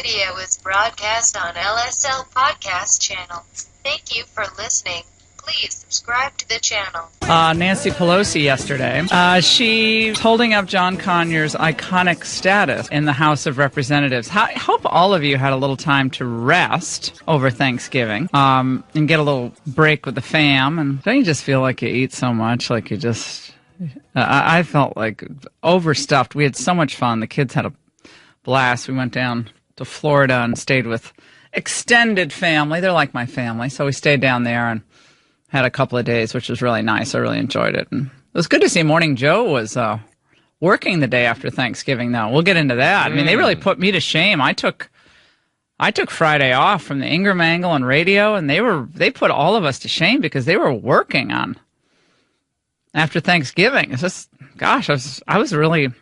video is broadcast on LSL Podcast Channel. Thank you for listening. Please subscribe to the channel. Nancy Pelosi yesterday, she's holding up John Conyers' iconic status in the House of Representatives. I hope all of you had a little time to rest over Thanksgiving and get a little break with the fam. And don't you just feel like you eat so much, like you just... I felt like overstuffed. We had so much fun. The kids had a blast. We went down to Florida and stayed with extended family. They're like my family. So we stayed down there and had a couple of days, which was really nice. I really enjoyed it. And it was good to see Morning Joe was working the day after Thanksgiving, though. We'll get into that. I mean, they really put me to shame. I took Friday off from the Ingraham angle on radio, and they put all of us to shame because they were working on after Thanksgiving. It's just, gosh, I was really,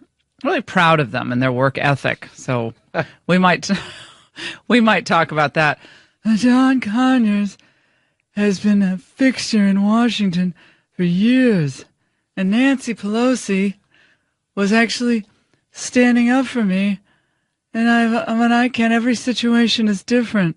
really proud of them and their work ethic. So we might talk about that. John Conyers has been a fixture in Washington for years, and Nancy Pelosi was actually standing up for me, and I can't. Every situation is different,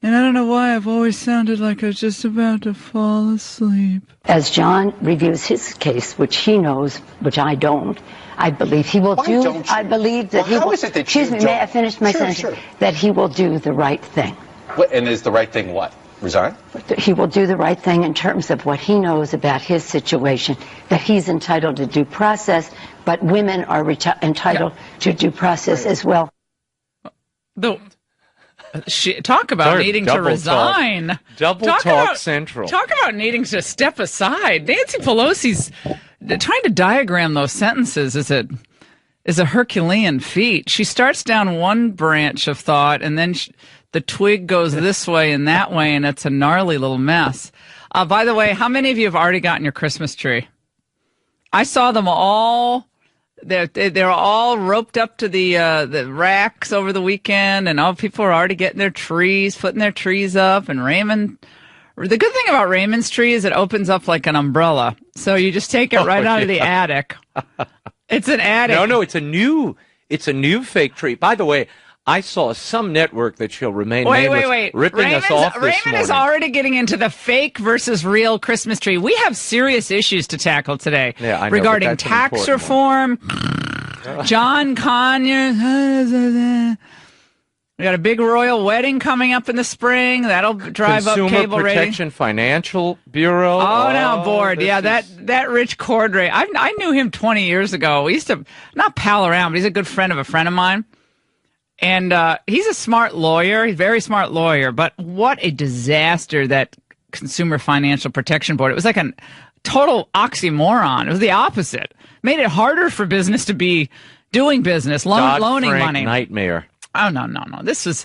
and I don't know why I've always sounded like I was just about to fall asleep. As John reviews his case, which he knows, which I don't, I believe he will do. I believe that he will. Excuse me, may I finish my sentence? Sure. That he will do the right thing. What, and is the right thing what? Resign? He will do the right thing in terms of what he knows about his situation, that he's entitled to due process, but women are entitled to due process as well. Talk about needing to resign. Double talk central. Talk about needing to step aside. Nancy Pelosi's trying to diagram those sentences is a Herculean feat. She starts down one branch of thought, and then the twig goes this way and that way, and it's a gnarly little mess. By the way, how many of you have already gotten your Christmas tree? I saw them all. They're all roped up to the racks over the weekend, and all people are already getting their trees, putting their trees up. And Raymond, the good thing about Raymond's tree is it opens up like an umbrella, so you just take it right out of the attic. It's an attic. No, it's a new fake tree. By the way, I saw some network that shall remain nameless ripping us off this Raymond morning. Is already getting into the fake versus real Christmas tree. We have serious issues to tackle today regarding tax reform, John Conyers. We got a big royal wedding coming up in the spring. That'll drive up cable rating. Consumer Protection Financial Bureau. Oh, now board. Yeah, that Rich Cordray. I knew him 20 years ago. We used to not pal around, but he's a good friend of a friend of mine. And he's a smart lawyer. He's a very smart lawyer. But what a disaster that Consumer Financial Protection Board. It was like a total oxymoron. It was the opposite. Made it harder for business to be doing business, loaning money. Nightmare. Oh, no. This is...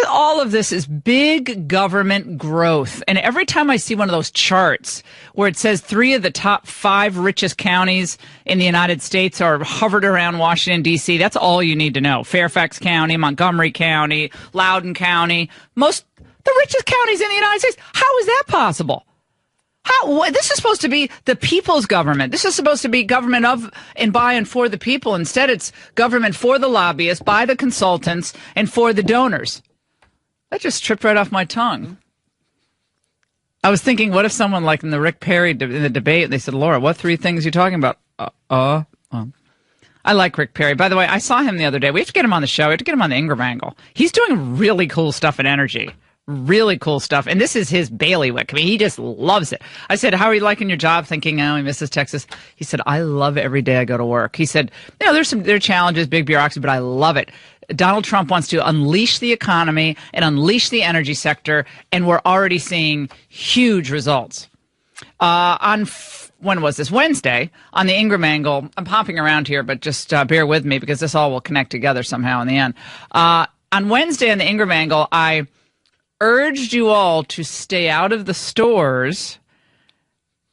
all of this is big government growth. And every time I see one of those charts where it says 3 of the top 5 richest counties in the United States are hovered around Washington, D.C., that's all you need to know. Fairfax County, Montgomery County, Loudoun County, the richest counties in the United States. How is that possible? This is supposed to be the people's government. This is supposed to be government of and by and for the people. Instead, it's government for the lobbyists, by the consultants, and for the donors. That just tripped right off my tongue. I was thinking, what if someone like in the Rick Perry in the debate, they said, Laura, what 3 things are you talking about? I like Rick Perry. By the way, I saw him the other day. We have to get him on the show. We have to get him on the Ingraham angle. He's doing really cool stuff in energy. Really cool stuff. And this is his bailiwick. I mean, he just loves it. I said, how are you liking your job? Thinking, oh, he misses Texas. He said, I love every day I go to work. He said, there are challenges, big bureaucracy, but I love it. Donald Trump wants to unleash the economy and unleash the energy sector, and we're already seeing huge results. When was this? Wednesday, on the Ingraham angle. I'm hopping around here, but just bear with me because this all will connect together somehow in the end. On Wednesday on the Ingraham angle, I urged you all to stay out of the stores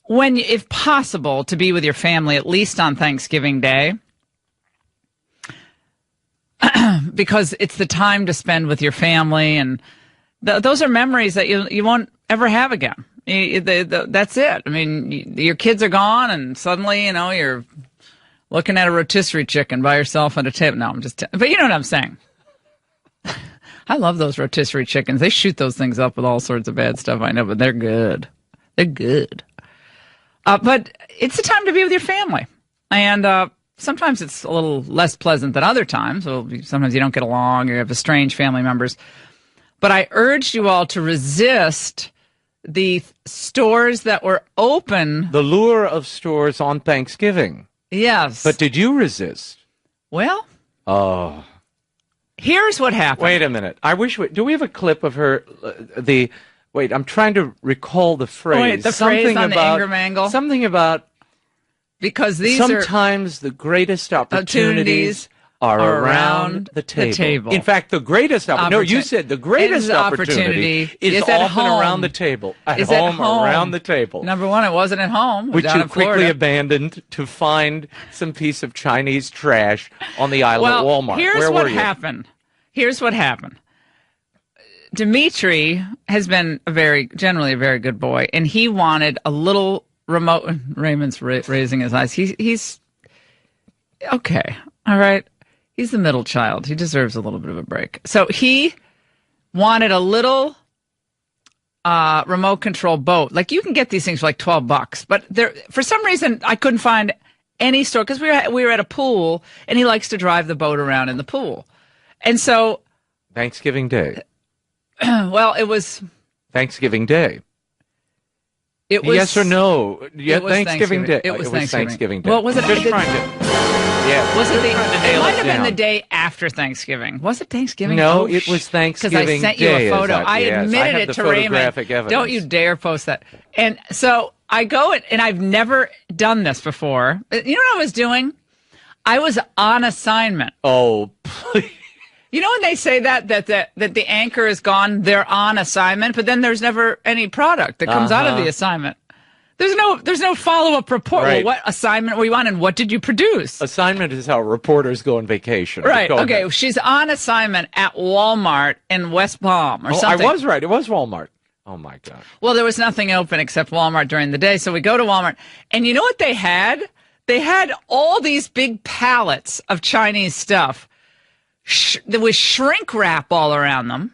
when, if possible, to be with your family, at least on Thanksgiving Day, because it's the time to spend with your family, and those are memories that you won't ever have again. That's it. I mean, your kids are gone, and suddenly, you're looking at a rotisserie chicken by yourself at a table. No, but you know what I'm saying. I love those rotisserie chickens. They shoot those things up with all sorts of bad stuff, I know, but they're good. They're good. But it's a time to be with your family. And sometimes it's a little less pleasant than other times. So sometimes you don't get along, or you have estranged family members. But I urged you all to resist the stores that were open. The lure of stores on Thanksgiving. Yes. But did you resist? Well. Oh. Here's what happened. Wait a minute. Do we have a clip of her, wait, I'm trying to recall the phrase. Wait, the phrase on the Ingraham angle? Something about, because sometimes the greatest opportunities are around the table. In fact, the greatest opportunity. No, you said the greatest opportunity is often around the table. At home, around the table. Number one, it wasn't at home. Which you quickly abandoned to find some piece of Chinese trash on the aisle at Walmart. Here's what happened. Here's what happened. Dimitri has been generally a very good boy, and he wanted a little remote. Raymond's raising his eyes. He's okay. All right. He's the middle child. He deserves a little bit of a break. So he wanted a little remote control boat. Like, you can get these things for like $12, but for some reason I couldn't find any store, because we were at a pool, and he likes to drive the boat around in the pool. And so Thanksgiving Day. Well, it was Thanksgiving Day. It was yes or no? Yeah, Thanksgiving Day. It was Thanksgiving Day. Well, was it? Just trying to. Yeah. Was it it might have been the day after Thanksgiving. Was it Thanksgiving? No, it was Thanksgiving Day. Because I sent you a photo. I admitted it to Raymond. Evidence. Don't you dare post that. And so I go, and I've never done this before. You know what I was doing? I was on assignment. Oh, please. You know when they say that the anchor is gone, they're on assignment, but then there's never any product that comes out of the assignment. There's no follow-up report. Right. Well, what assignment were you on, and what did you produce? Assignment is how reporters go on vacation. Right. Okay. Ahead. She's on assignment at Walmart in West Palm or something. I was right. It was Walmart. Oh, my God. Well, there was nothing open except Walmart during the day, so we go to Walmart. And you know what they had? They had all these big pallets of Chinese stuff. There was shrink wrap all around them.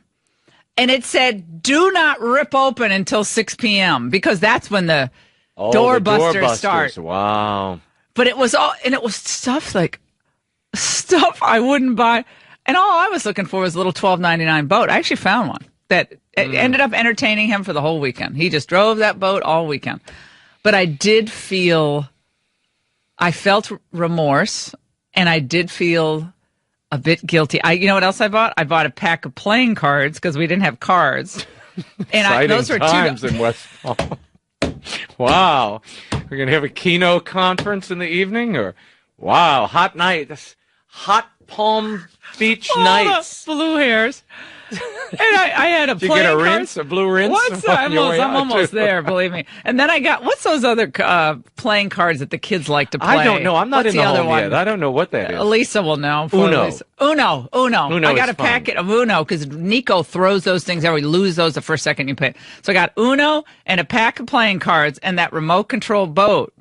And it said, do not rip open until 6 p.m. because that's when the doorbusters start. Wow. But it was stuff I wouldn't buy. And all I was looking for was a little $12.99 boat. I actually found one that ended up entertaining him for the whole weekend. He just drove that boat all weekend. But I felt remorse, and I did feel a bit guilty. You know what else I bought? I bought a pack of playing cards because we didn't have cards. And those were times in West Palm. Wow. We're going to have a Keno conference in the evening? Wow, hot nights. Hot Palm Beach nights. Blue hairs. And I had a playing card. Did you get a blue rinse? I'm almost there, believe me. And then I got, what's those other playing cards that the kids like to play? I don't know. I'm not in the home yet. I don't know what that is. Elisa will know. Uno. I got a packet of Uno because Nico throws those things out. We lose those the first second you play. So I got Uno and a pack of playing cards and that remote control boat.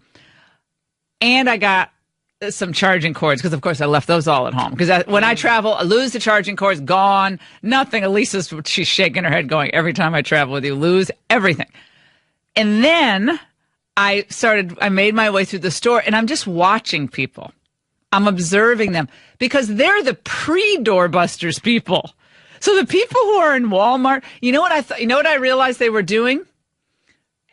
And I got some charging cords because, of course, I left those all at home. Because when I travel, I lose the charging cords, gone, nothing. She's shaking her head going, every time I travel with you, lose everything. And then I made my way through the store, and I'm just watching people. I'm observing them because they're the pre-doorbusters people. So the people who are in Walmart, you know what I realized they were doing?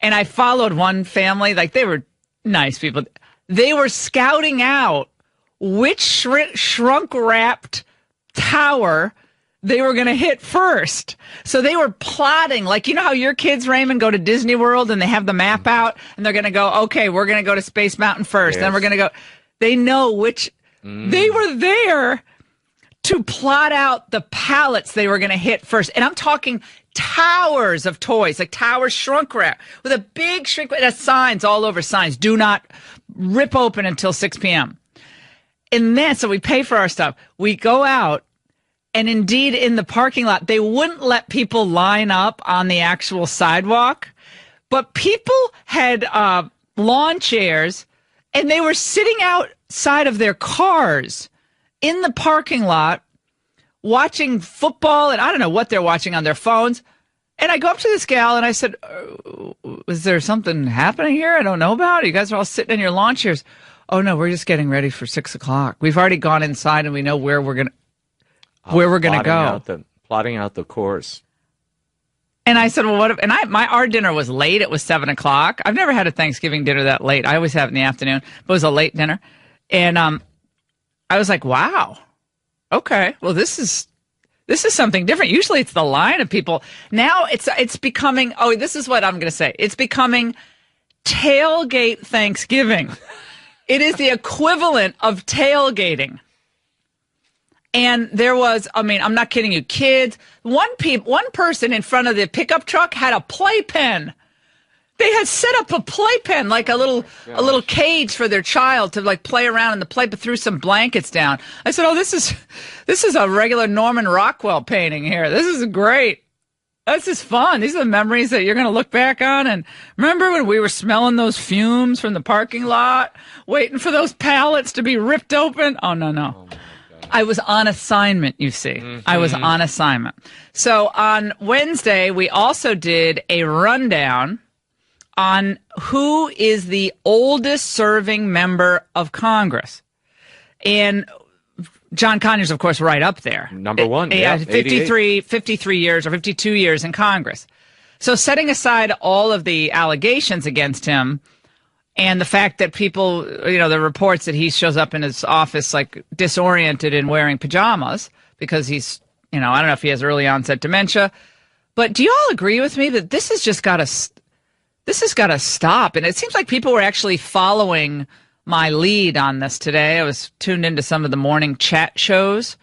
And I followed one family, like they were nice people. They were scouting out which shrunk-wrapped tower they were going to hit first. So they were plotting, like, you know how your kids, Raymond, go to Disney World and they have the map out and they're going to go, okay, we're going to go to Space Mountain first. Yes. Then we're going to go. They know which. They were there to plot out the pallets they were going to hit first. And I'm talking towers of toys, like towers shrunk wrap with a big shrink. It has signs all over, signs. Do not rip open until 6 p.m. And then, so we pay for our stuff. We go out, and indeed in the parking lot, they wouldn't let people line up on the actual sidewalk, but people had lawn chairs, and they were sitting outside of their cars in the parking lot watching football, and I don't know what they're watching on their phones. And I go up to this gal and I said, is there something happening here I don't know about? You guys are all sitting in your lawn chairs. Oh, no, we're just getting ready for 6 o'clock. We've already gone inside and we know where we're going to go. Plotting out the course. And I said, well, what if, and our dinner was late. It was 7 o'clock. I've never had a Thanksgiving dinner that late. I always have it in the afternoon, but it was a late dinner. And I was like, wow, okay, well, this is something different. Usually it's the line of people. Now it's becoming, this is what I'm going to say. It's becoming tailgate Thanksgiving. It is the equivalent of tailgating. And there was, I'm not kidding you, kids. One person in front of the pickup truck had a playpen. They had set up a playpen, like a little cage for their child to like play around in the play, but threw some blankets down. I said, this is a regular Norman Rockwell painting here. This is great. This is fun. These are the memories that you're going to look back on. And remember when we were smelling those fumes from the parking lot, waiting for those pallets to be ripped open? Oh, no. Oh, I was on assignment, you see. Mm-hmm. I was on assignment. So on Wednesday, we also did a rundown on who is the oldest serving member of Congress. And John Conyers, of course, right up there. Number one. Yeah, 53 years or 52 years in Congress. So setting aside all of the allegations against him and the fact that people, the reports that he shows up in his office like disoriented and wearing pajamas because he's, I don't know if he has early onset dementia. But do you all agree with me that this has got to stop? And it seems like people were actually following my lead on this today. I was tuned into some of the morning chat shows,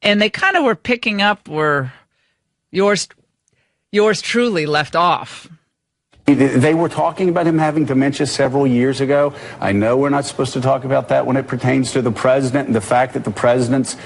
and they kind of were picking up where yours truly left off. They were talking about him having dementia several years ago. I know we're not supposed to talk about that when it pertains to the president and the fact that the president's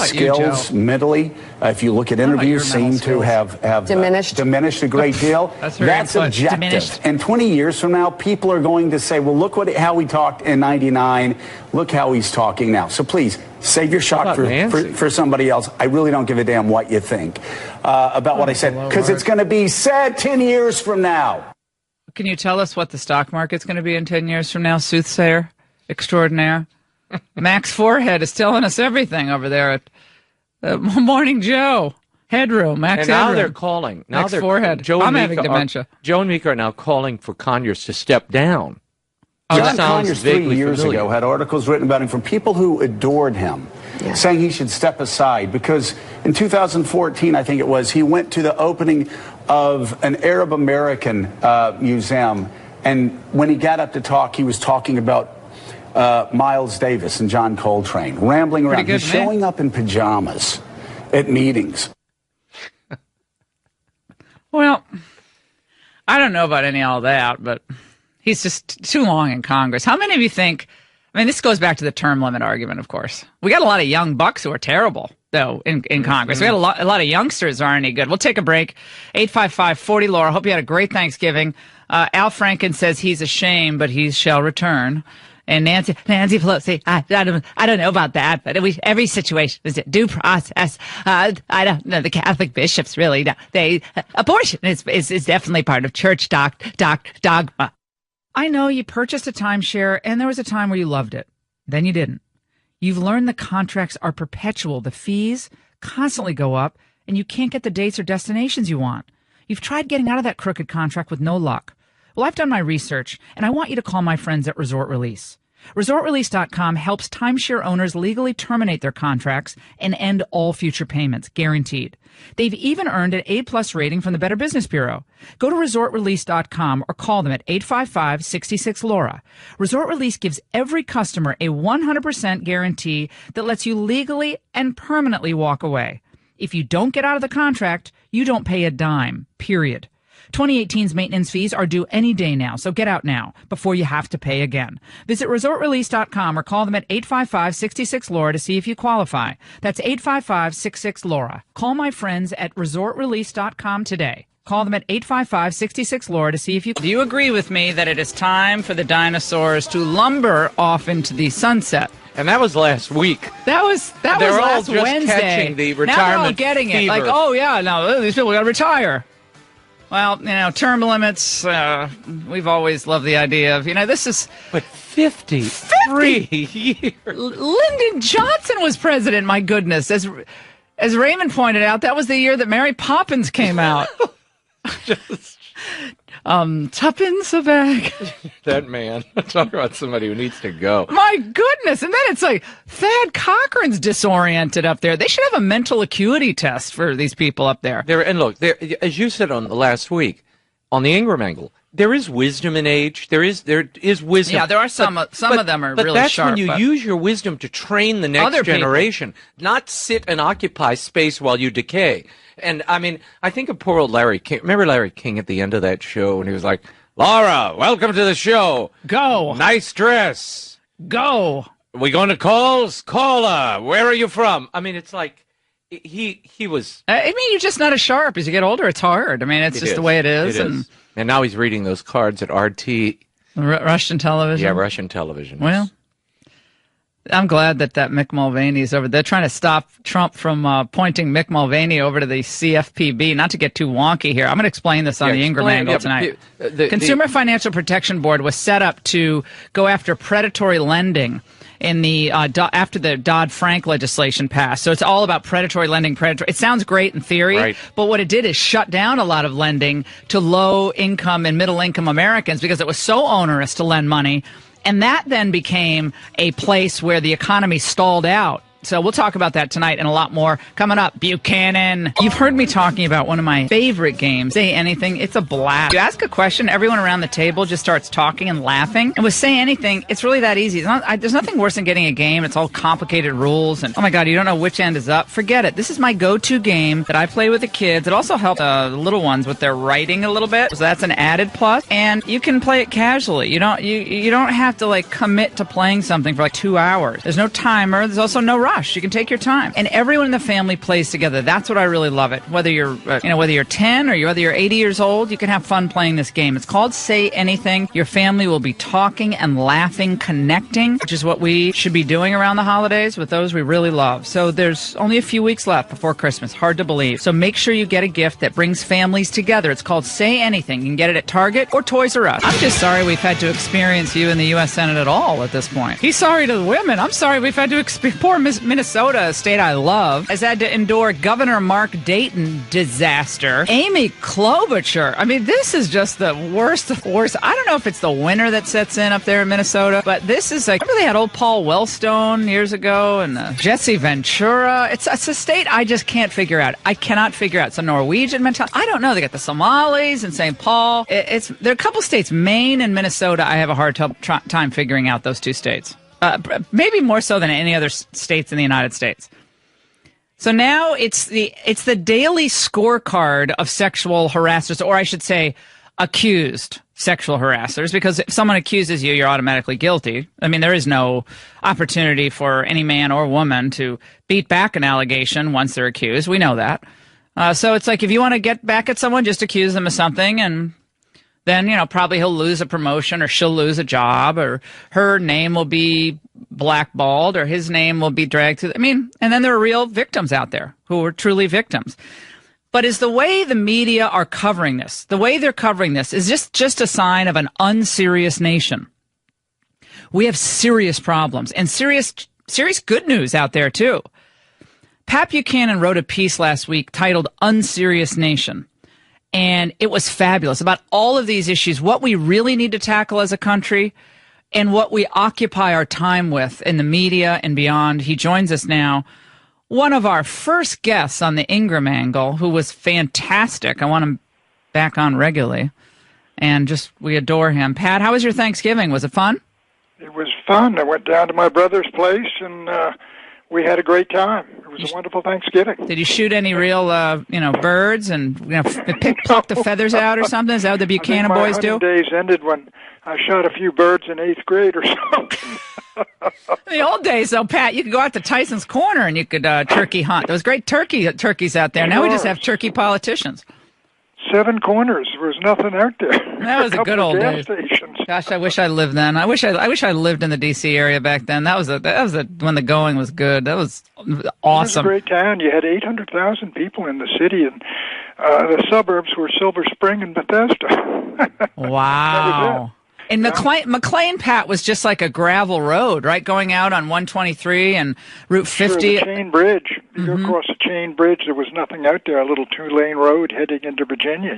skills mentally, if you look at interviews, seem to have diminished a great deal. That's objective. Diminished. And 20 years from now, people are going to say, well, look how he talked in 99. Look how he's talking now. So please, save your shot for somebody else. I really don't give a damn what you think about what I said, because it's going to be said 10 years from now. Can you tell us what the stock market's going to be in 10 years from now, soothsayer extraordinaire? Max Forehead is telling us everything over there at Morning Joe. Headroom, Max Headroom. And now they're calling. Max Forehead. I'm having dementia. Joe and Mika are now calling for Conyers to step down. John Conyers 3 years ago had articles written about him from people who adored him, saying he should step aside because in 2014, I think it was, he went to the opening of an Arab American museum, and when he got up to talk, he was talking about Miles Davis and John Coltrane, rambling around. He's showing up in pajamas at meetings. Well, I don't know about any of all that, but he's just too long in Congress. How many of you think, this goes back to the term limit argument, of course. We got a lot of young bucks who are terrible, though, in Congress. We got a lot of youngsters who aren't any good. We'll take a break. 855-40-LAURA. Hope you had a great Thanksgiving. Al Franken says he's ashamed, but he shall return. And Nancy Pelosi, I don't know about that, but every situation is a due process. I don't know. The Catholic bishops really, abortion is definitely part of church dogma. I know you purchased a timeshare and there was a time where you loved it. Then you didn't. You've learned the contracts are perpetual. The fees constantly go up and you can't get the dates or destinations you want. You've tried getting out of that crooked contract with no luck. Well, I've done my research and I want you to call my friends at Resort Release. ResortRelease.com helps timeshare owners legally terminate their contracts and end all future payments, guaranteed. They've even earned an A+ rating from the Better Business Bureau. Go to ResortRelease.com or call them at 855-66-LAURA. Resort Release gives every customer a 100% guarantee that lets you legally and permanently walk away. If you don't get out of the contract, you don't pay a dime, period. 2018's maintenance fees are due any day now, so get out now before you have to pay again. Visit ResortRelease.com or call them at 855-66-LAURA to see if you qualify. That's 855-66-LAURA. Call my friends at ResortRelease.com today. Call them at 855-66-LAURA to see if you... Do you agree with me that it is time for the dinosaurs to lumber off into the sunset? And that was last week. That was last Wednesday. They're all just catching the retirement Now they're all getting fever. it. Like, oh, yeah, no, these people got to retire. Well, term limits, we've always loved the idea of, this is... But 53 years. Lyndon Johnson was president, my goodness. As Raymond pointed out, that was the year that Mary Poppins came out. Tuppence a bag. That man. Talk about somebody who needs to go. My goodness. And then it's like, Thad Cochran's disoriented up there. They should have a mental acuity test for these people up there. And look, as you said on the last week, on the Ingraham angle, there is wisdom in age. There is wisdom. Yeah, there are some of them are really that's sharp. But that's when you use your wisdom to train the next generation, not sit and occupy space while you decay. And, I think of poor old Larry King. Remember Larry King at the end of that show when he was like, Laura, welcome to the show. Go. Nice dress. Go. We going to calls? Caller, where are you from? It's like he was... you're just not as sharp. As you get older, it's hard. It's just the way it is. And now he's reading those cards at RT. Russian television? Yeah, Russian television. Well... I'm glad that Mick Mulvaney's over. They're trying to stop Trump from pointing Mick Mulvaney over to the CFPB. Not to get too wonky here. I'm going to explain this on the Ingraham angle tonight. Consumer Financial Protection Board was set up to go after predatory lending in the after the Dodd-Frank legislation passed. So it's all about predatory lending. It sounds great in theory, right, but what it did is shut down a lot of lending to low-income and middle-income Americans because it was so onerous to lend money. And that then became a place where the economy stalled out. So we'll talk about that tonight and a lot more coming up. Buchanan. You've heard me talking about one of my favorite games, Say Anything. It's a blast. You ask a question, everyone around the table just starts talking and laughing. And with Say Anything, it's really that easy. There's nothing worse than getting a game. It's all complicated rules. And, oh, my God, you don't know which end is up. Forget it. This is my go-to game that I play with the kids. It also helps the little ones with their writing a little bit. So that's an added plus. And you can play it casually. You don't have to, commit to playing something for, 2 hours. There's no timer. There's also no rush. You can take your time, and everyone in the family plays together. That's what I really love it. Whether you're, whether you're 10 or whether you're 80 years old, you can have fun playing this game. It's called Say Anything. Your family will be talking and laughing, connecting, which is what we should be doing around the holidays with those we really love. So there's only a few weeks left before Christmas. Hard to believe. So make sure you get a gift that brings families together. It's called Say Anything. You can get it at Target or Toys R Us. I'm just sorry we've had to experience you in the U.S. Senate at all at this point. He's sorry to the women. I'm sorry we've had to experience poor Minnesota, a state I love, has had to endure Governor Mark Dayton disaster. Amy Klobuchar. This is just the worst of worst. I don't know if it's the winter that sets in up there in Minnesota, but this is remember they had old Paul Wellstone years ago and Jesse Ventura. It's a state I just can't figure out. I cannot figure out. It's a Norwegian mentality. I don't know. They got the Somalis and St. Paul. There are a couple states, Maine and Minnesota. I have a hard time figuring out those two states. Maybe more so than any other states in the United States. So now it's the daily scorecard of sexual harassers, or I should say accused sexual harassers, because if someone accuses you, you're automatically guilty. There is no opportunity for any man or woman to beat back an allegation once they're accused. We know that. So it's like if you want to get back at someone, just accuse them of something, and then, probably he'll lose a promotion or she'll lose a job or her name will be blackballed or his name will be dragged through. And then there are real victims out there who are truly victims. But is the way the media are covering this, the way they're covering this is just a sign of an unserious nation. We have serious problems and serious good news out there, too. Pat Buchanan wrote a piece last week titled Unserious Nation. And it was fabulous about all of these issues, what we really need to tackle as a country and what we occupy our time with in the media and beyond. He joins us now. One of our first guests on the Ingraham angle, who was fantastic. I want him back on regularly. And we adore him. Pat, how was your Thanksgiving? Was it fun? It was fun. I went down to my brother's place and we had a great time. It was a wonderful Thanksgiving. Did you shoot any real, birds and pluck the feathers out or something? Is that what the Buchanan boys do? My days ended when I shot a few birds in 8th grade or something. In the old days, though, Pat, you could go out to Tyson's Corner and you could turkey hunt. There was great turkeys out there. Now we just have turkey politicians. 7 corners. There was nothing out there. That was a good old days. Gosh, I wish I lived then. I wish I lived in the D.C. area back then. That was when the going was good. That was awesome. It was a great town. You had 800,000 people in the city, and the suburbs were Silver Spring and Bethesda. Wow. And McLean, Pat, was just like a gravel road, right? Going out on 123 and Route 50. Sure, the Chain Bridge. You go across the Chain Bridge, there was nothing out there, a little 2-lane road heading into Virginia,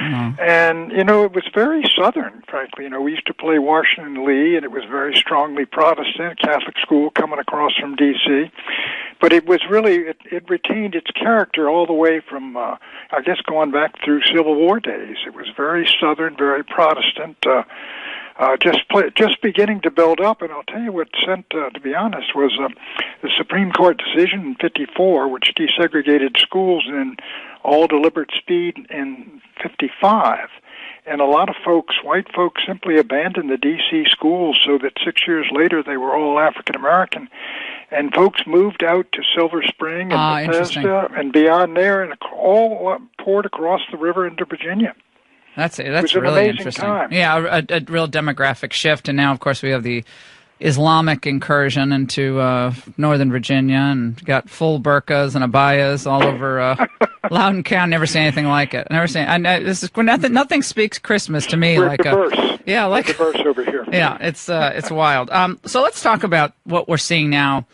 And, it was very Southern, frankly. We used to play Washington Lee, and it was very strongly Protestant, Catholic school coming across from D.C. But it was really, it retained its character all the way from, I guess, going back through Civil War days. It was very Southern, very Protestant, just beginning to build up. And I'll tell you what sent, to be honest, was the Supreme Court decision in '54, which desegregated schools in all deliberate speed in '55. And a lot of folks, white folks, simply abandoned the D.C. schools so that 6 years later they were all African American. And folks moved out to Silver Spring and Bethesda and beyond there, and all poured across the river into Virginia. That's really interesting. Time. Yeah, a real demographic shift, and now, of course, we have the Islamic incursion into Northern Virginia, and got full burqas and abayas all over Loudoun County. Never seen anything like it. This is nothing speaks Christmas to me. We're like diverse. Yeah, like diverse over here. Yeah, it's wild. So let's talk about what we're seeing now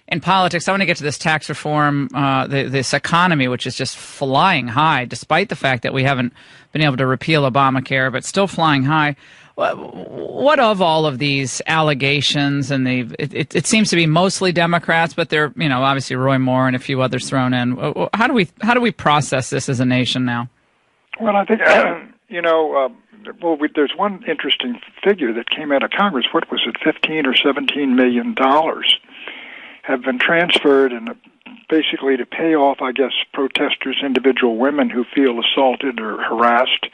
in politics. I want to get to this tax reform, this economy, which is just flying high, despite the fact that we haven't been able to repeal Obamacare, but still flying high. What of all of these allegations? And it seems to be mostly Democrats, but they're obviously Roy Moore and a few others thrown in. How do we process this as a nation now? Well, I think there's one interesting figure that came out of Congress. What was it, $15 or $17 million have been transferred and basically to pay off, I guess, protesters, individual women who feel assaulted or harassed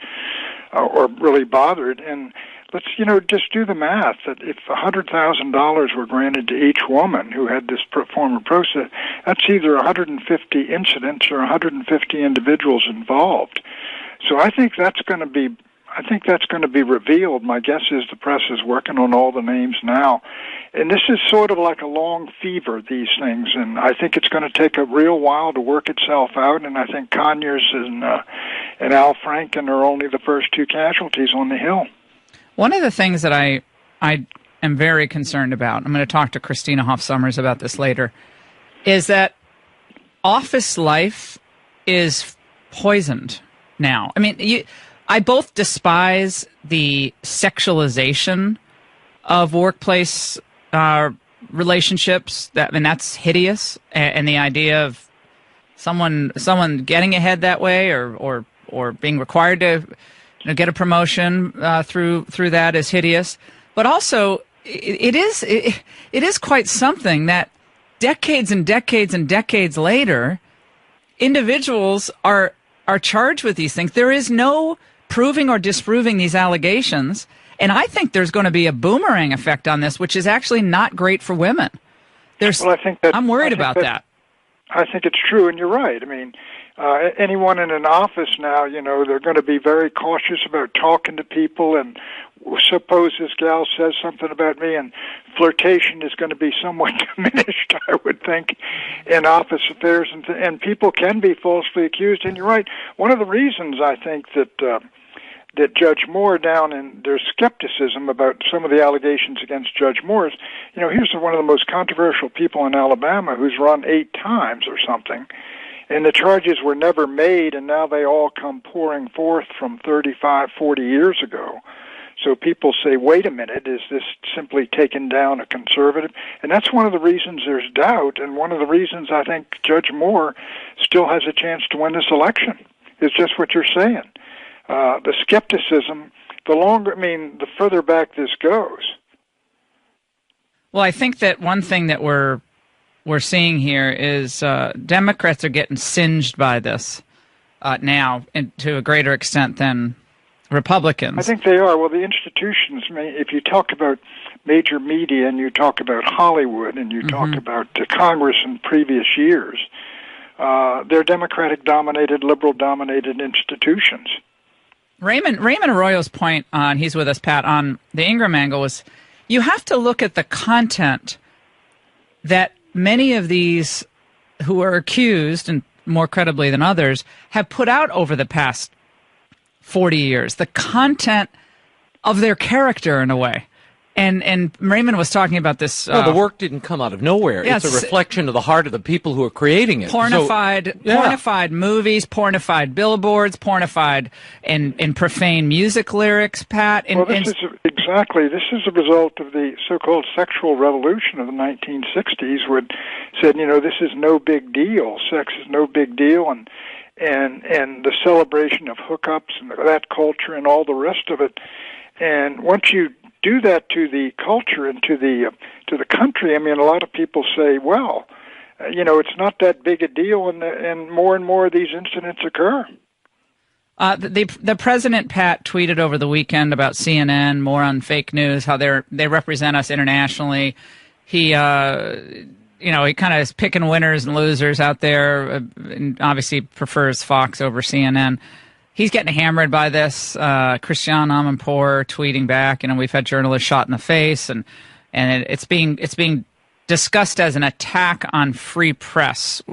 or really bothered. And let's, just do the math, that if $100,000 were granted to each woman who had this form of process, that's either 150 incidents or 150 individuals involved. So I think that's going to be revealed. My guess is the press is working on all the names now. And this is sort of like a long fever, these things. And I think it's going to take a real while to work itself out. And I think Conyers and Al Franken are only the first 2 casualties on the Hill. One of the things that I am very concerned about, I'm going to talk to Christina Hoff Sommers about this later, is that office life is poisoned now. I mean, I both despise the sexualization of workplace relationships, that's hideous, and the idea of someone getting ahead that way or being required to get a promotion through that is hideous. But also, it is quite something that decades and decades and decades later, individuals are charged with these things. There is no proving or disproving these allegations, and I think there's going to be a boomerang effect on this, which is actually not great for women. I'm worried about that. I think it's true, and you're right. I mean, anyone in an office now, they're going to be very cautious about talking to people, and suppose this gal says something about me, and flirtation is going to be somewhat diminished, I would think, in office affairs, and people can be falsely accused. And you're right. One of the reasons I think that Judge Moore there's skepticism about some of the allegations against Judge Moore is, here's one of the most controversial people in Alabama who's run 8 times or something. And the charges were never made, and now they all come pouring forth from 35, 40 years ago. So people say, wait a minute, is this simply taking down a conservative? And that's one of the reasons there's doubt, and one of the reasons I think Judge Moore still has a chance to win this election. It's just what you're saying. The skepticism, the further back this goes. Well, I think that one thing that we're seeing here is Democrats are getting singed by this now, and to a greater extent than Republicans. I think they are. Well, the institutions, if you talk about major media and you talk about Hollywood and you talk about Congress in previous years, they're Democratic-dominated, liberal-dominated institutions. Raymond Arroyo's point on, he's with us, Pat, on the Ingraham angle was, you have to look at the content that many of these who are accused, and more credibly than others, have put out over the past 40 years. The content of their character, in a way. And Raymond was talking about this. Well, the work didn't come out of nowhere. Yes, it's a reflection of the heart of the people who are creating it. Pornified movies, pornified billboards, pornified and profane music lyrics, Pat. This is a result of the so-called sexual revolution of the 1960s, where it said, this is no big deal. Sex is no big deal, and the celebration of hookups and that culture and all the rest of it. And once you do that to the culture and to the country, I mean, a lot of people say, well, it's not that big a deal, and more of these incidents occur. The president, Pat, tweeted over the weekend about CNN, more on fake news, how they represent us internationally. He he kind of is picking winners and losers out there, and obviously prefers Fox over CNN. He's getting hammered by this. Christiane Amanpour tweeting back, we've had journalists shot in the face, and it's being discussed as an attack on free press.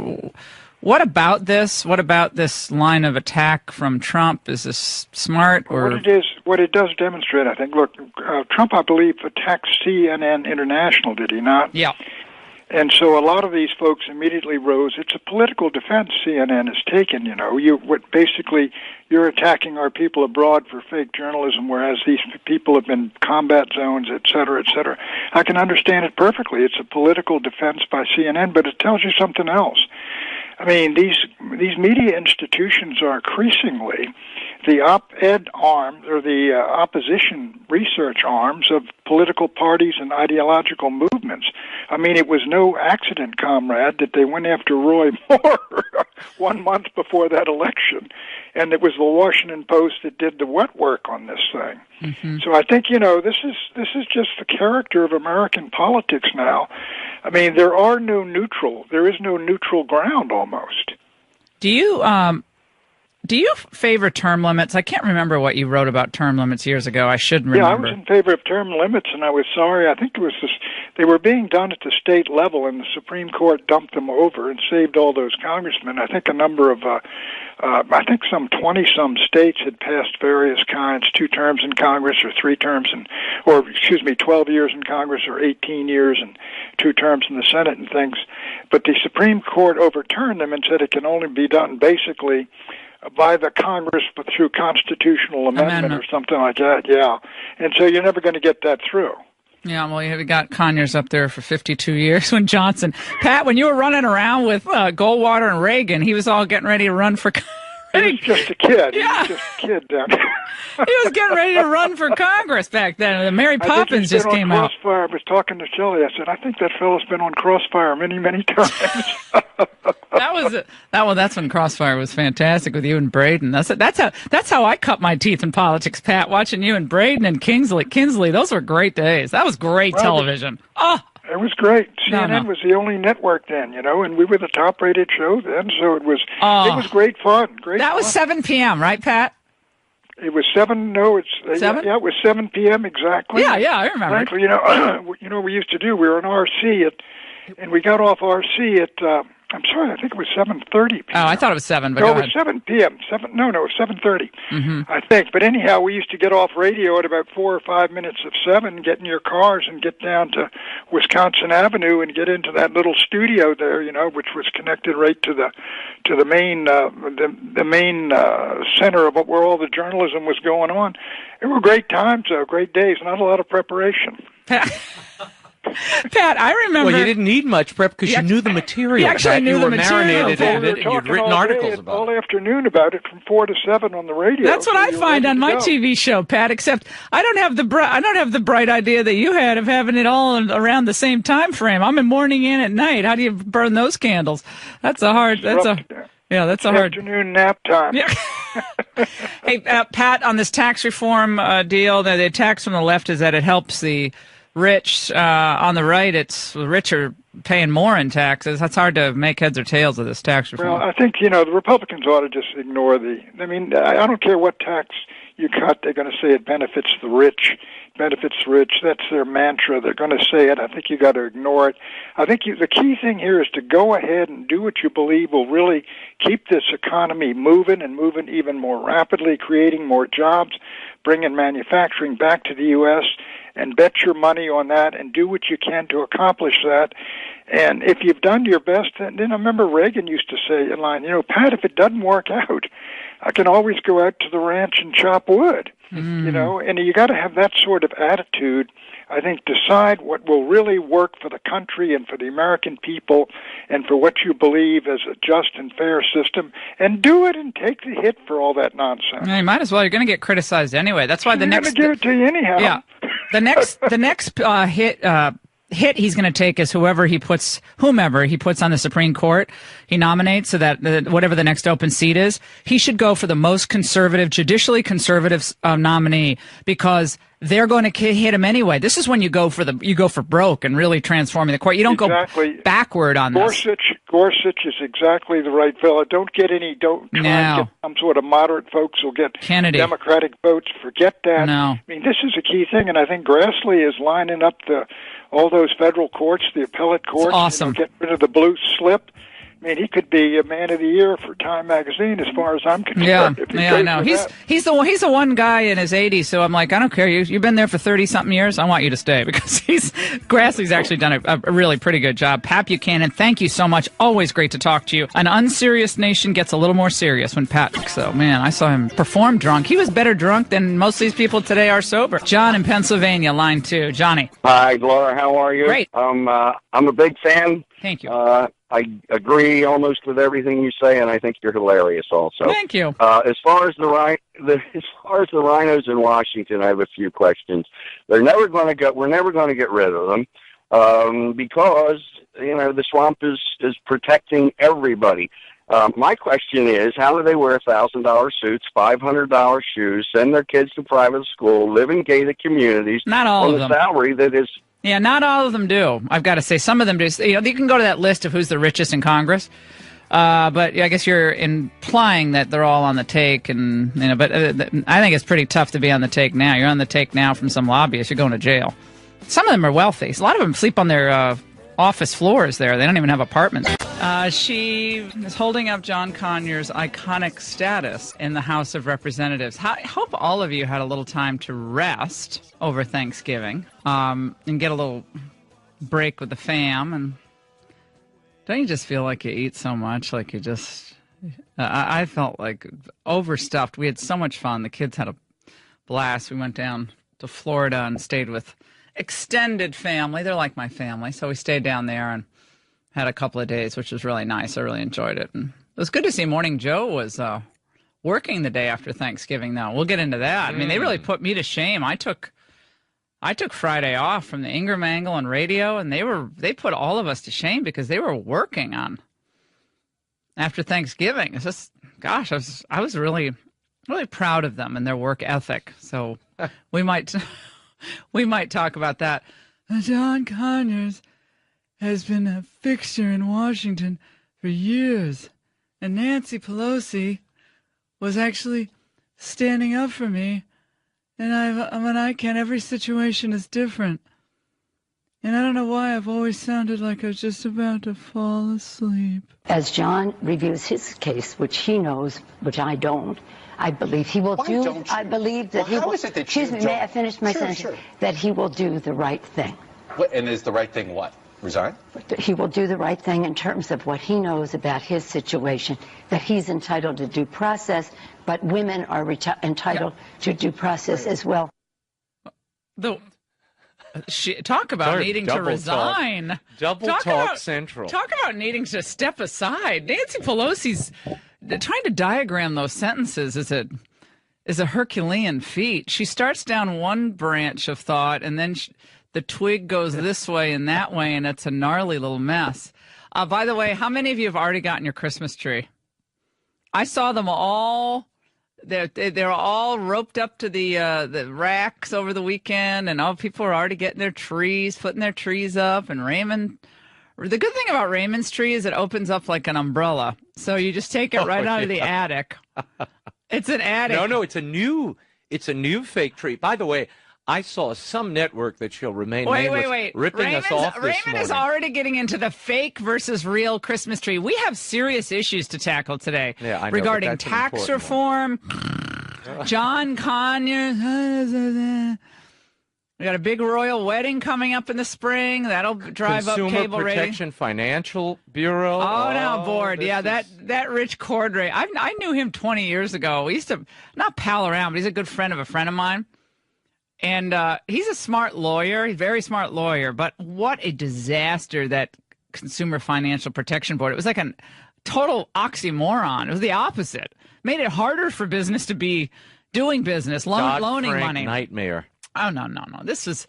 What about this? What about this line of attack from Trump? Is this smart? Or what it does demonstrate, I think. Look, Trump, I believe, attacked CNN International, did he not? Yeah. And so a lot of these folks immediately rose. It's a political defense CNN has taken, you're attacking our people abroad for fake journalism, whereas these people have been combat zones, et cetera, et cetera. I can understand it perfectly. It's a political defense by CNN, but it tells you something else. I mean, these media institutions are increasingly the op-ed arms, or the opposition research arms of political parties and ideological movements. I mean, it was no accident, comrade, that they went after Roy Moore 1 month before that election, and it was the Washington Post that did the wet work on this thing. Mm-hmm. So I think, this is just the character of American politics now. I mean, there is no neutral ground almost. Do you favor term limits? I can't remember what you wrote about term limits years ago. I should remember. Yeah, I was in favor of term limits, and I was sorry. I think it was they were being done at the state level, and the Supreme Court dumped them over and saved all those congressmen. I think a number of, some 20-some states had passed various kinds, 2 terms in Congress or 3 terms 12 years in Congress or 18 years and 2 terms in the Senate and things. But the Supreme Court overturned them and said it can only be done basically by the Congress, but through constitutional amendment or something like that, yeah. And so you're never going to get that through. Yeah, well, you got Conyers up there for 52 years when Johnson. Pat, when you were running around with Goldwater and Reagan, he was all getting ready to run for He was just a kid. Yeah. He was just a kid down there. He was getting ready to run for Congress back then. The Mary Poppins just came out. Crossfire. I was talking to Shelley. I said, I think that fellow's been on Crossfire many, many times. That's when Crossfire was fantastic with you and Braden. That's how I cut my teeth in politics, Pat. Watching you and Braden and Kinsley. Those were great days. That was great television. It was great. CNN was the only network then, and we were the top-rated show then, so it was great fun. That was 7 p.m., right, Pat? It was 7. No, it's 7. Yeah, it was 7 p.m. exactly. Yeah, I remember. Frankly, we used to do. We were on RC and we got off RC at. I'm sorry, I think it was 7:30 p.m. Oh, I thought it was 7, but no, go it was ahead. 7 p.m. It was 7:30, I think. But anyhow, we used to get off radio at about 4 or 5 minutes of 7, get in your cars and get down to Wisconsin Avenue and get into that little studio there, which was connected right to the main the main center of where all the journalism was going on. It were great times, great days. Not a lot of preparation. Pat, I remember. Well, you didn't need much prep because you knew the material. You actually knew the material. You were marinated in it, and you'd written articles about it. All afternoon about it from 4 to 7 on the radio. That's what I find on my TV show, Pat. Except I don't have the bright idea that you had of having it all around the same time frame. I'm in morning and at night. How do you burn those candles? That's a hard. That's a hard afternoon nap time. Yeah. Hey, Pat, on this tax reform deal, the attacks from the left is that it helps the rich. On the right, it's the rich are paying more in taxes. That's hard to make heads or tails of this tax reform. Well, I think, the Republicans ought to just ignore I don't care what tax you cut, they're going to say it benefits the rich. That's their mantra. They're going to say it. I think you got to ignore it. I think the key thing here is to go ahead and do what you believe will really keep this economy moving and moving even more rapidly, creating more jobs, bringing manufacturing back to the U.S., and bet your money on that and do what you can to accomplish that. And if you've done your best, then I remember Reagan used to say in line, Pat, if it doesn't work out, I can always go out to the ranch and chop wood. And you got to have that sort of attitude. I think decide what will really work for the country and for the American people and for what you believe as a just and fair system, and do it and take the hit for all that nonsense. Yeah, you might as well. You're going to get criticized anyway. That's why You're going to give it to you anyhow. Yeah. The next hit he's going to take is whomever he puts on the Supreme Court, he nominates, so that whatever the next open seat is, he should go for the most conservative, judicially conservative nominee, because they're going to hit him anyway. This is when you go for broke and really transforming the court. You don't go backward on this. Gorsuch is exactly the right fellow. Don't try and get some sort of moderate folks who'll get Kennedy. Democratic votes. Forget that. No. I mean, this is a key thing, and I think Grassley is lining up all those federal courts, the appellate courts. It's awesome. Get rid of the blue slip. I mean, he could be a man of the year for Time Magazine, as far as I'm concerned. Yeah, no. He's the one guy in his 80s, so I'm like, I don't care. You've been there for 30-something years. I want you to stay, because Grassley's actually done a really pretty good job. Pat Buchanan, thank you so much. Always great to talk to you. An unserious nation gets a little more serious when Pat. So, man, I saw him perform drunk. He was better drunk than most of these people today are sober. John in Pennsylvania, line 2. Johnny. Hi, Laura. How are you? Great. I'm a big fan. Thank you. I agree almost with everything you say, and I think you're hilarious also. Thank you. As far as the rhinos in Washington, I have a few questions. We're never going to get rid of them because the swamp is protecting everybody. My question is, how do they wear $1,000 suits, $500 shoes, send their kids to private school, live in gated communities Not all of them. salary that is? Yeah, not all of them do. I've got to say, some of them do. You can go to that list of who's the richest in Congress, but I guess you're implying that they're all on the take, and But I think it's pretty tough to be on the take now. You're on the take now from some lobbyist. You're going to jail. Some of them are wealthy. A lot of them sleep on their office floors there. They don't even have apartments. She is holding up John Conyers' iconic status in the House of Representatives. I hope all of you had a little time to rest over Thanksgiving and get a little break with the fam. And don't you just feel like you eat so much? Like you just... I felt like overstuffed. We had so much fun. The kids had a blast. We went down to Florida and stayed with extended family. They're like my family. So we stayed down there and had a couple of days, which was really nice. I really enjoyed it. And it was good to see Morning Joe was working the day after Thanksgiving, though. We'll get into that. I mean, they really put me to shame. I took Friday off from the Ingraham angle on radio, and they put all of us to shame because they were working on after Thanksgiving. It's just, gosh, I was really, really proud of them and their work ethic. So we might talk about that. John Conyers has been a fixture in Washington for years, and Nancy Pelosi was actually standing up for me, and every situation is different. And I don't know why I've always sounded like I was just about to fall asleep. As John reviews his case, which he knows, which I don't, I believe he will do. I believe that he will. Excuse me, may I finish my sentence? Sure. That he will do the right thing. And is the right thing what? Resign? He will do the right thing in terms of what he knows about his situation, that he's entitled to due process, but women are entitled to due process as well. Talk about needing to resign. Double talk central. Talk about needing to step aside. Nancy Pelosi's trying to diagram those sentences is a Herculean feat. She starts down one branch of thought, and then the twig goes this way and that way, and it's a gnarly little mess. By the way, how many of you have already gotten your Christmas tree? I saw them all They're all roped up to the racks over the weekend, and all people are already getting their trees, putting their trees up. And Raymond, the good thing about Raymond's tree is it opens up like an umbrella, so you just take it right out of the attic. It's an attic. No, it's a new fake tree. By the way, I saw some network that shall remain nameless ripping us off this Raymond morning. is already getting into the fake versus real Christmas tree. We have serious issues to tackle today regarding tax reform, John Conyers. We got a big royal wedding coming up in the spring. That'll drive up cable Consumer Protection Financial Bureau. Oh, now board. Yeah, that Rich Cordray. I knew him 20 years ago. We used to not pal around, but he's a good friend of a friend of mine. And he's a smart lawyer, a very smart lawyer, but what a disaster that Consumer Financial Protection Board. It was like a total oxymoron. It was the opposite. Made it harder for business to be doing business, loaning money. Nightmare. Oh, no. This is...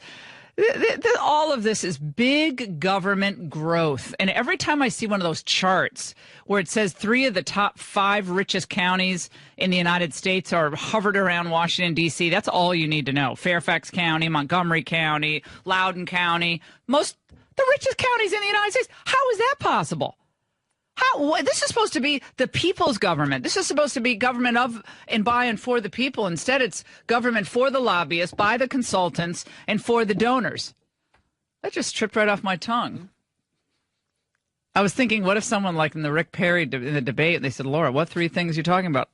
all of this is big government growth. And every time I see one of those charts where it says 3 of the top 5 richest counties in the United States are hovered around Washington, D.C., that's all you need to know. Fairfax County, Montgomery County, Loudoun County, the richest counties in the United States. How is that possible? This is supposed to be the people's government. This is supposed to be government of and by and for the people. Instead, it's government for the lobbyists, by the consultants, and for the donors. That just tripped right off my tongue. I was thinking, what if someone like in the Rick Perry in the debate, they said, Laura, what 3 things are you talking about?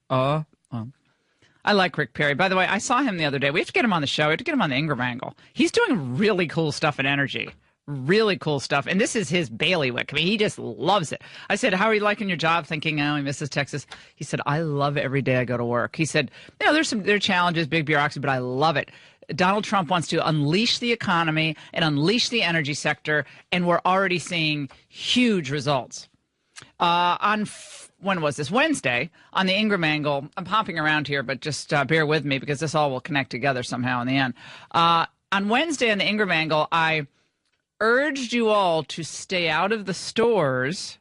I like Rick Perry. By the way, I saw him the other day. We have to get him on the show. We have to get him on the Ingraham angle. He's doing really cool stuff in energy. Really cool stuff. And this is his bailiwick. I mean, he just loves it. I said, how are you liking your job? Thinking, he misses Texas. He said, I love it every day I go to work. He said, there are challenges, big bureaucracy, but I love it. Donald Trump wants to unleash the economy and unleash the energy sector, and we're already seeing huge results. When was this? Wednesday, on the Ingraham angle. I'm hopping around here, but just bear with me because this all will connect together somehow in the end. On Wednesday on the Ingraham angle, I urged you all to stay out of the stores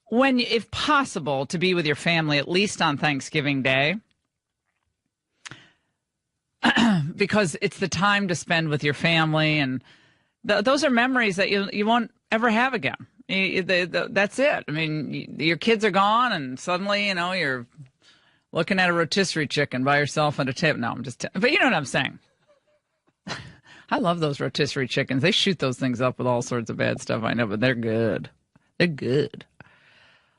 when, if possible, to be with your family, at least on Thanksgiving Day, because it's the time to spend with your family, and those are memories that you won't ever have again. That's it. I mean, your kids are gone, and suddenly, you're looking at a rotisserie chicken by yourself at a table. No, but you know what I'm saying. I love those rotisserie chickens. They shoot those things up with all sorts of bad stuff, I know, but they're good. They're good.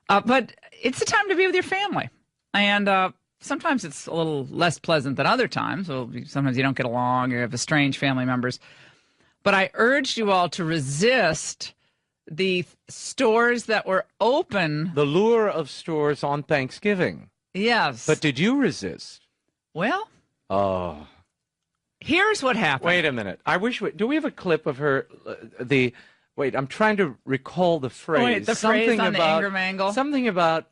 But it's the time to be with your family. And sometimes it's a little less pleasant than other times. So sometimes you don't get along, or you have estranged family members. But I urged you all to resist the stores that were open. The lure of stores on Thanksgiving. Yes. But did you resist? Well. Oh. Here's what happened. Wait a minute. Do we have a clip of her? Wait, I'm trying to recall the phrase. Wait, the phrase on the Ingraham angle? Something about.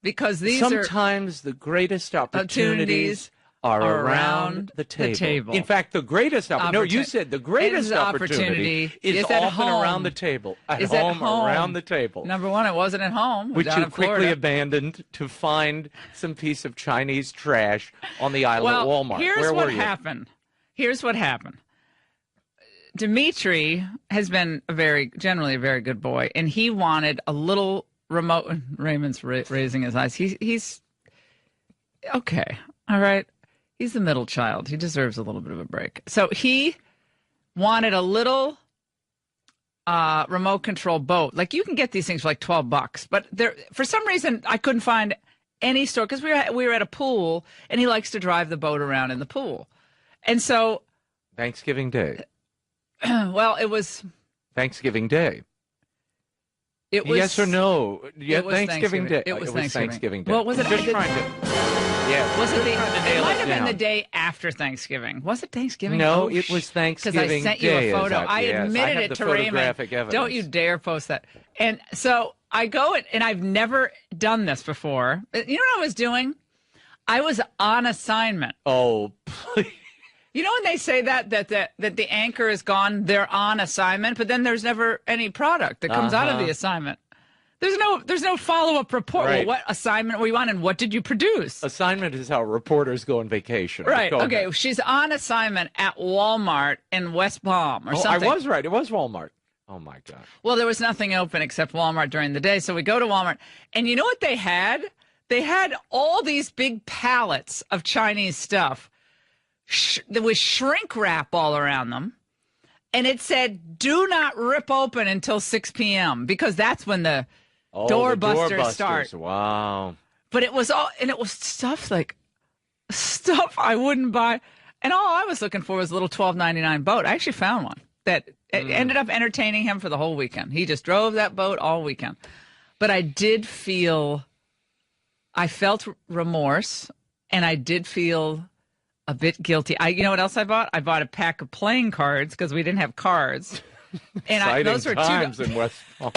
Because sometimes the greatest opportunities are around the table. In fact, the greatest opportunity. No, you said the greatest opportunity is often around the table. At home, around the table. Number one, it wasn't at home. Which you quickly abandoned to find some piece of Chinese trash on the aisle at Walmart. Here's what happened. Here's what happened. Dimitri has been generally a very good boy, and he wanted a little remote. Raymond's raising his eyes. He's okay. All right. He's the middle child. He deserves a little bit of a break. So he wanted a little remote control boat. Like, you can get these things for like $12, but for some reason I couldn't find any store, because we were at a pool, and he likes to drive the boat around in the pool. And so Thanksgiving Day. Well, it was Thanksgiving Day. It was yes or no? Yeah, Thanksgiving Day. It was Thanksgiving Day. Well, was it? Just trying to. Yeah. Was it it might have been the day after Thanksgiving. Was it Thanksgiving? No, it was Thanksgiving Day. Because I sent you a photo. I admitted it to Raymond. Evidence. Don't you dare post that. And so I go, and I've never done this before. You know what I was doing? I was on assignment. Oh, please. You know when they say that the anchor is gone, they're on assignment, but then there's never any product that comes out of the assignment. There's no follow-up report. Right. Well, what assignment were you on and what did you produce? Assignment is how reporters go on vacation. Right. Okay. Ahead. She's on assignment at Walmart in West Palm or something. I was right. It was Walmart. Oh, my God. Well, there was nothing open except Walmart during the day. So we go to Walmart. And you know what they had? They had all these big pallets of Chinese stuff. There was shrink wrap all around them. And it said, do not rip open until 6 p.m. because that's when the doorbusters start. Wow. But it was stuff I wouldn't buy. And all I was looking for was a little $12.99 boat. I actually found one that ended up entertaining him for the whole weekend. He just drove that boat all weekend. But I felt remorse, and I did feel a bit guilty. You know what else I bought? I bought a pack of playing cards because we didn't have cards. And those were times in West Palm.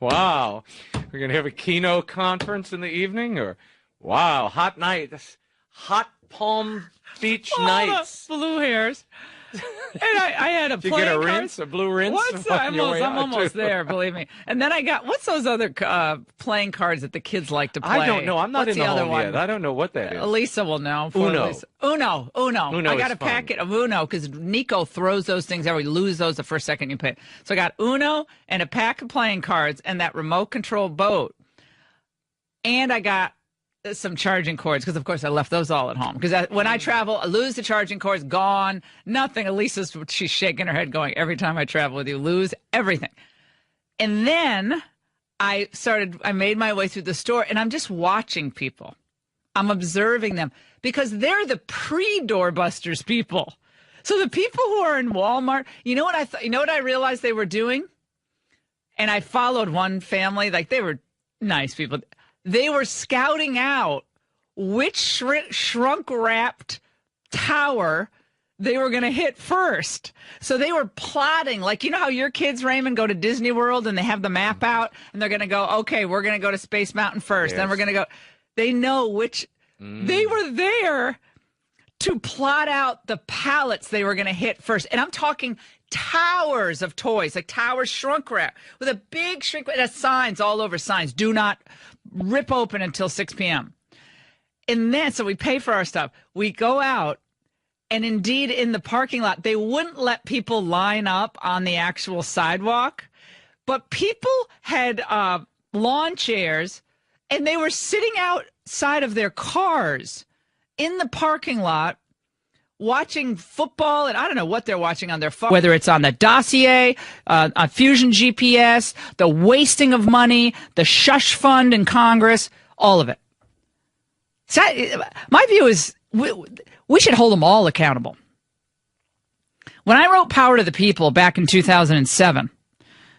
Wow. We're going to have a keynote conference in the evening? Wow, hot nights. Hot Palm Beach nights. Blue hairs. And I had a playing card. Did you get a rinse? A blue rinse? I'm almost there, believe me. And then I got, what's those other playing cards that the kids like to play? I don't know. I'm not in the home yet. I don't know what that is. Elisa will know. Uno. I got a packet of Uno because Nico throws those things out. We lose those the first second you play. So I got Uno and a pack of playing cards and that remote control boat. And I got some charging cords because, of course, I left those all at home. Because when I travel, I lose the charging cords, gone, nothing. She's shaking her head going, every time I travel with you, lose everything. And then I made my way through the store, and I'm just watching people. I'm observing them because they're the pre-doorbusters people. So the people who are in Walmart, you know what I realized they were doing? And I followed one family, they were nice people. They were scouting out which shrunk-wrapped tower they were going to hit first. So they were plotting, you know how your kids, Raymond, go to Disney World and they have the map out and they're going to go, okay, we're going to go to Space Mountain first. Yes. Then we're going to go. They know which. They were there to plot out the pallets they were going to hit first. And I'm talking towers of toys, towers shrunk wrap with a big shrink wrap. It has signs all over, signs. Do not rip open until 6 p.m. And then, so we pay for our stuff. We go out, and indeed, in the parking lot, they wouldn't let people line up on the actual sidewalk, but people had lawn chairs, and they were sitting outside of their cars in the parking lot watching football, and I don't know what they're watching on their phone, whether it's on the dossier, on Fusion GPS, the wasting of money, the shush fund in Congress, all of it. So my view is we should hold them all accountable. When I wrote Power to the People back in 2007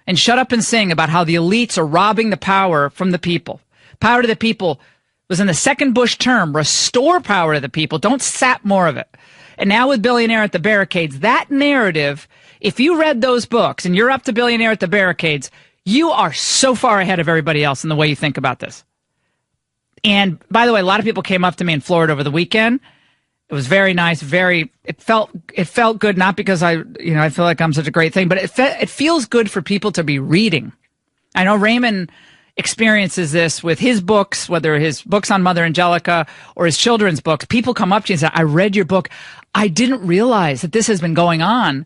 and Shut Up and Sing about how the elites are robbing the power from the people, Power to the People was in the second Bush term, restore power to the people, don't sap more of it. And now with Billionaire at the Barricades, that narrative, if you read those books and you're up to Billionaire at the Barricades, you are so far ahead of everybody else in the way you think about this. And by the way, a lot of people came up to me in Florida over the weekend. It was very nice. It felt good, not because I feel like I'm such a great thing, but it feels good for people to be reading. I know Raymond experiences this with his books, whether his books on Mother Angelica or his children's books. People come up to you and say, I read your book. I didn't realize that this has been going on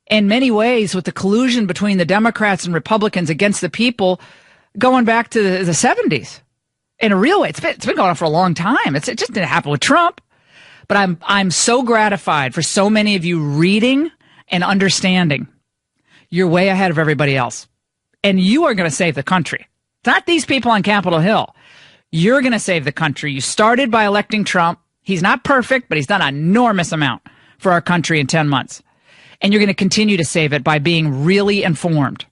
in many ways with the collusion between the Democrats and Republicans against the people going back to the 70s. In a real way, it's been going on for a long time. It just didn't happen with Trump. But I'm so gratified for so many of you reading and understanding. You're way ahead of everybody else. And you are going to save the country. It's not these people on Capitol Hill. You're going to save the country. You started by electing Trump. He's not perfect, but he's done an enormous amount for our country in 10 months. And you're going to continue to save it by being really informed.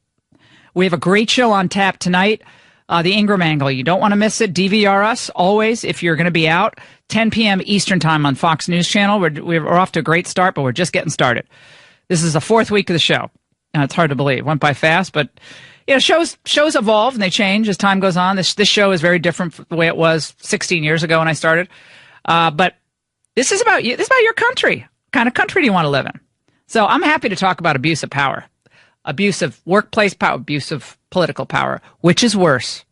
We have a great show on tap tonight, the Ingraham Angle. You don't want to miss it. DVR us always if you're going to be out. 10 p.m. Eastern Time on Fox News Channel. We're off to a great start, but we're just getting started. This is the fourth week of the show. It's hard to believe. It went by fast, but shows evolve and they change as time goes on. This show is very different from the way it was 16 years ago when I started. But this is about you. This is about your country. What kind of country do you want to live in? So I'm happy to talk about abuse of power. abuse of workplace power, abuse of political power. Which is worse,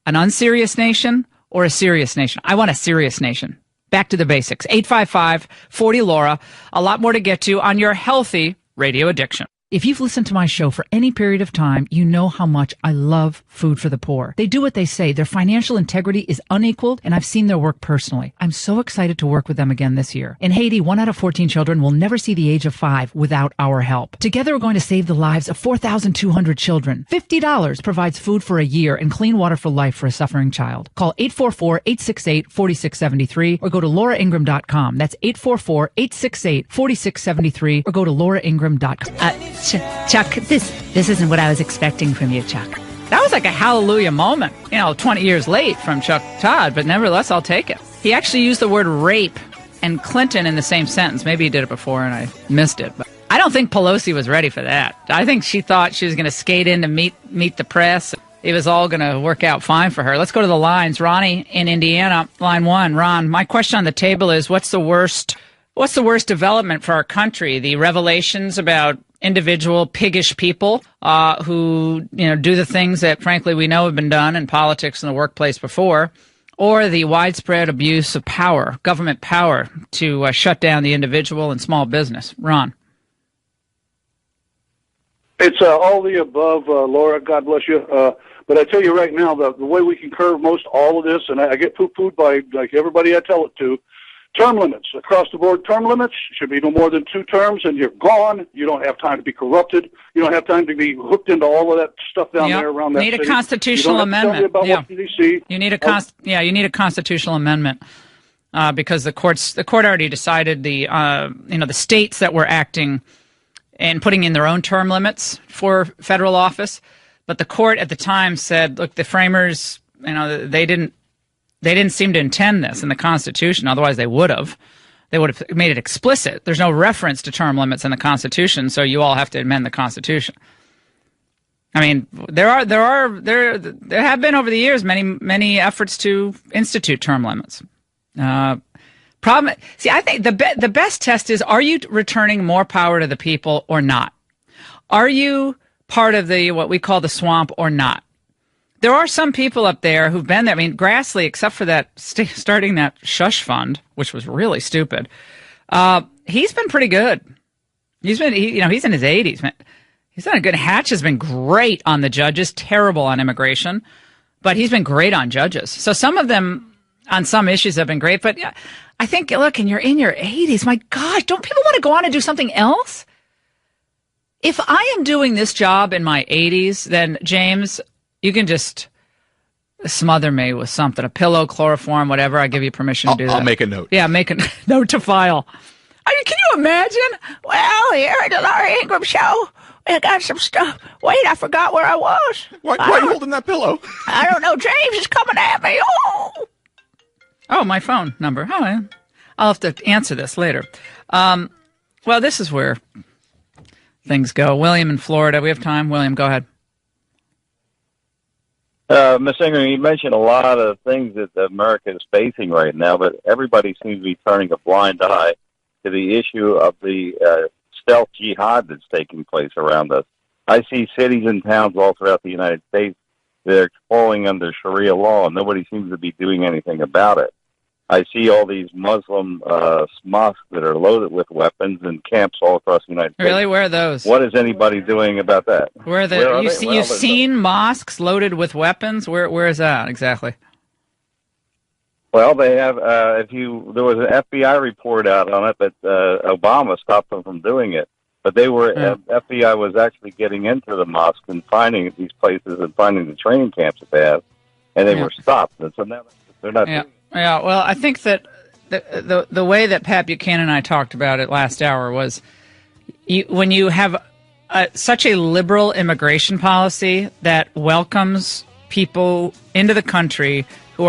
an unserious nation or a serious nation? I want a serious nation. Back to the basics. 855-40-LAURA. A lot more to get to on your healthy radio addiction. If you've listened to my show for any period of time, you know how much I love Food for the Poor. They do what they say. Their financial integrity is unequaled, and I've seen their work personally. I'm so excited to work with them again this year. In Haiti, 1 out of 14 children will never see the age of 5 without our help. Together, we're going to save the lives of 4,200 children. $50 provides food for a year and clean water for life for a suffering child. Call 844-868-4673 or go to lauraingraham.com. That's 844-868-4673 or go to lauraingraham.com. Chuck, this isn't what I was expecting from you, Chuck. That was like a hallelujah moment. 20 years late from Chuck Todd, but nevertheless, I'll take it. He actually used the word rape and Clinton in the same sentence. Maybe he did it before and I missed it. But I don't think Pelosi was ready for that. I think she thought she was going to skate in to meet the press. It was all going to work out fine for her. Let's go to the lines. Ronnie in Indiana, line 1. Ron, my question on the table is, what's the worst development for our country? The revelations about individual piggish people who do the things that frankly we know have been done in politics and the workplace before, or the widespread abuse of power, government power, to shut down the individual and small business? Ron. It's all the above, Laura. God bless you. But I tell you right now, the way we can curb most all of this, and I get poo-pooed by like everybody I tell it to, term limits, across the board term limits should be no more than 2 terms and you're gone. You don't have time to be corrupted. You don't have time to be hooked into all of that stuff down there around that city. You need a constitutional amendment. You need a constitutional amendment because the court already decided the states that were acting and putting in their own term limits for federal office, but the court at the time said, look, the framers, they didn't seem to intend this in the Constitution. Otherwise, they would have. They would have made it explicit. There's no reference to term limits in the Constitution, so you all have to amend the Constitution. I mean, there have been over the years many efforts to institute term limits. I think the best test is: are you returning more power to the people or not? Are you part of what we call the swamp or not? There are some people up there who've been there. I mean, Grassley, except for that starting that shush fund, which was really stupid, he's been pretty good. He's in his 80s. Man. He's done a good. Hatch has been great on the judges, terrible on immigration, but he's been great on judges. So some of them on some issues have been great. But yeah, I think, look, and you're in your 80s. My gosh, don't people want to go on and do something else? If I am doing this job in my 80s, then James, you can just smother me with something, a pillow, chloroform, whatever. I give you permission to do that. I'll make a note. Yeah, make a note to file. I mean, can you imagine? Well, here at the Laura Ingraham show, we got some stuff. Wait, I forgot where I was. Why are you holding that pillow? I don't know. James is coming at me. Oh, my phone number. Oh, I'll have to answer this later. Well, this is where things go. William in Florida. We have time. William, go ahead. Ms. Ingraham, you mentioned a lot of things that America is facing right now, but everybody seems to be turning a blind eye to the issue of the stealth jihad that's taking place around us. I see cities and towns all throughout the United States that are falling under Sharia law, and nobody seems to be doing anything about it. I see all these Muslim mosques that are loaded with weapons and camps all across the United States. Really? Where are those? What is anybody doing about that? You've seen mosques loaded with weapons? Where is that exactly? Well, they have. There was an FBI report out on it, but Obama stopped them from doing it. But FBI was actually getting into the mosques and finding these places and finding the training camps that they have, and they were stopped. And so now they're not doing it. Yeah, well, I think that the way that Pat Buchanan and I talked about it last hour was when you have such a liberal immigration policy that welcomes people into the country who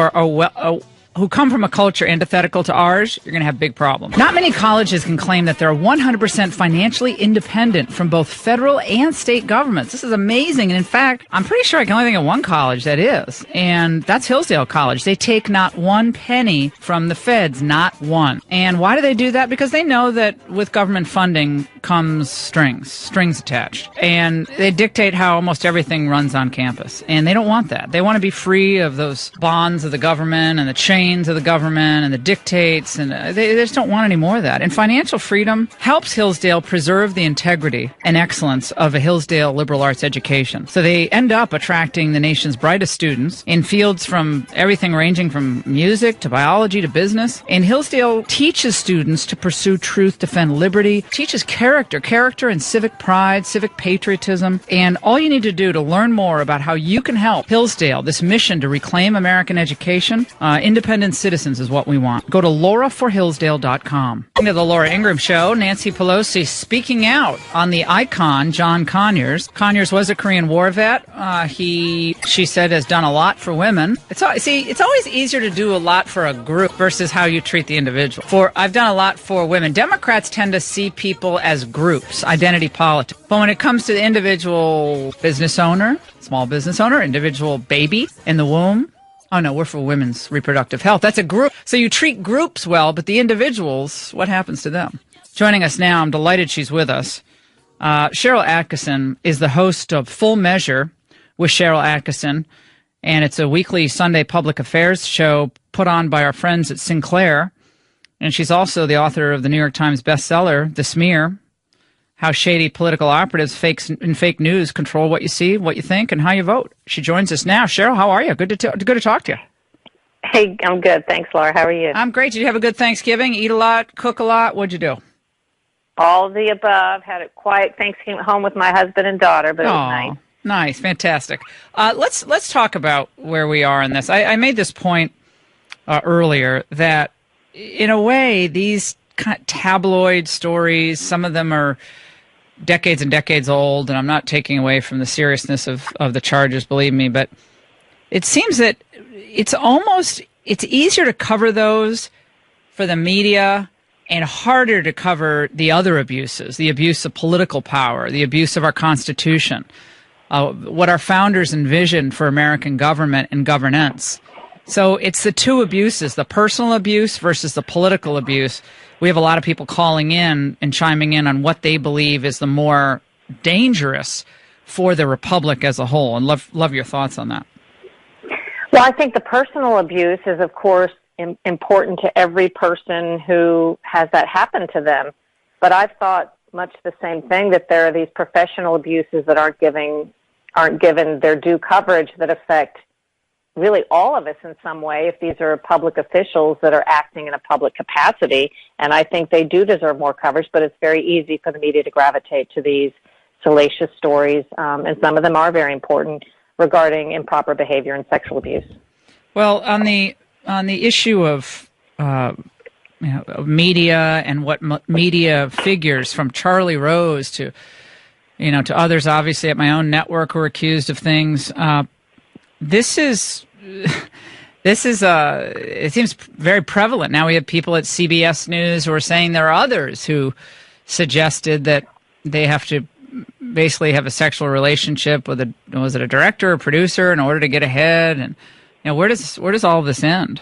who come from a culture antithetical to ours, you're going to have big problems. Not many colleges can claim that they're 100% financially independent from both federal and state governments. This is amazing. And in fact, I'm pretty sure I can only think of one college that is, and that's Hillsdale College. They take not one penny from the feds, not one. And why do they do that? Because they know that with government funding comes strings attached. And they dictate how almost everything runs on campus. And they don't want that. They want to be free of those bonds of the government and the chains of the government and the dictates. And they just don't want any more of that. And financial freedom helps Hillsdale preserve the integrity and excellence of a Hillsdale liberal arts education. So they end up attracting the nation's brightest students in fields from everything ranging from music to biology to business. And Hillsdale teaches students to pursue truth, defend liberty, teaches character and civic pride, civic patriotism. And all you need to do to learn more about how you can help Hillsdale, this mission to reclaim American education, independent citizens is what we want. Go to lauraforhillsdale.com. To the Laura Ingraham Show, Nancy Pelosi speaking out on the icon, John Conyers. Conyers was a Korean War vet. She said, has done a lot for women. It's always easier to do a lot for a group versus how you treat the individual. I've done a lot for women. Democrats tend to see people as groups, identity politics. But when it comes to the individual business owner, small business owner, individual baby in the womb, oh no, we're for women's reproductive health. That's a group. So you treat groups well, but the individuals, what happens to them? Joining us now, I'm delighted she's with us. Cheryl Atkinson is the host of Full Measure with Cheryl Atkinson, and it's a weekly Sunday public affairs show put on by our friends at Sinclair. And she's also the author of the New York Times bestseller, The Smear, How Shady Political Operatives Fake News Control What You See, What You Think, and How You Vote. She joins us now. Cheryl, how are you? Good to talk to you. Hey, I'm good. Thanks, Laura. How are you? I'm great. Did you have a good Thanksgiving? Eat a lot? Cook a lot? What'd you do? All of the above. Had a quiet Thanksgiving at home with my husband and daughter, but it was nice. Nice. Fantastic. Let's talk about where we are in this. I made this point earlier that, in a way, these kind of tabloid stories, some of them are decades and decades old, and I'm not taking away from the seriousness of the charges, believe me, but it seems that it's easier to cover those for the media and harder to cover the other abuses, the abuse of political power, the abuse of our Constitution, what our founders envisioned for American government and governance. So it's the two abuses, the personal abuse versus the political abuse. We have a lot of people calling in and chiming in on what they believe is the more dangerous for the republic as a whole. And love your thoughts on that. Well, I think the personal abuse is, of course, important to every person who has that happen to them. But I've thought much the same thing, that there are these professional abuses that aren't given their due coverage that affect really all of us in some way if these are public officials that are acting in a public capacity. And I think they do deserve more coverage, but it's very easy for the media to gravitate to these salacious stories, and some of them are very important regarding improper behavior and sexual abuse. Well, on the issue of media and what media figures, from Charlie Rose to others, obviously at my own network, who are accused of things. This is it seems very prevalent. Now we have people at CBS News who are saying there are others who suggested that they have to basically have a sexual relationship with a director or producer in order to get ahead. And where does all of this end?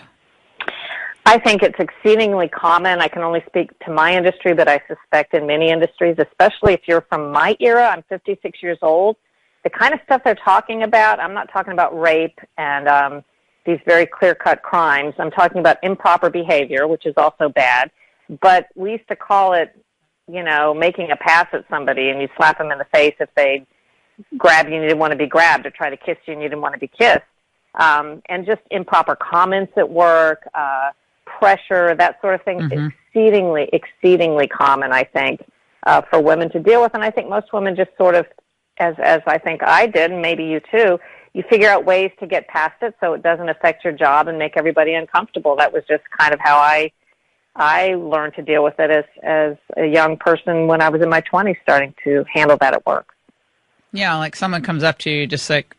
I think it's exceedingly common. I can only speak to my industry, but I suspect in many industries, especially if you're from my era, I'm 56 years old, the kind of stuff they're talking about, I'm not talking about rape and these very clear-cut crimes. I'm talking about improper behavior, which is also bad. But we used to call it, making a pass at somebody, and you slap them in the face if they grab you and you didn't want to be grabbed, or try to kiss you and you didn't want to be kissed. And just improper comments at work, pressure, that sort of thing, exceedingly common, I think, for women to deal with. And I think most women just sort of, as I think I did, and maybe you too, you figure out ways to get past it so it doesn't affect your job and make everybody uncomfortable. That was just kind of how I learned to deal with it as a young person when I was in my 20s, starting to handle that at work. Yeah, like someone comes up to you just like,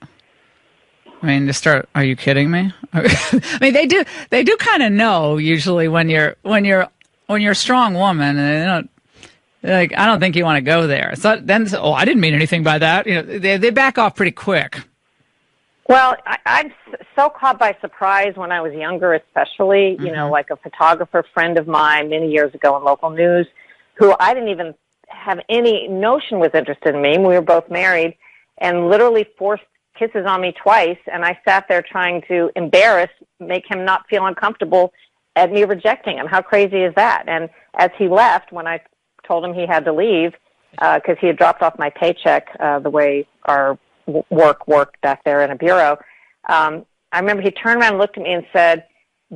are you kidding me? They do kind of know usually when you're a strong woman, and I don't think you want to go there. So then, I didn't mean anything by that. They back off pretty quick. Well, I'm so caught by surprise when I was younger, especially, like a photographer friend of mine many years ago in local news, who I didn't even have any notion was interested in me. We were both married, and literally forced kisses on me twice, and I sat there trying to make him not feel uncomfortable at me rejecting him. How crazy is that? And as he left, when I told him he had to leave, because he had dropped off my paycheck the way our work worked back there in a bureau, I remember he turned around and looked at me and said,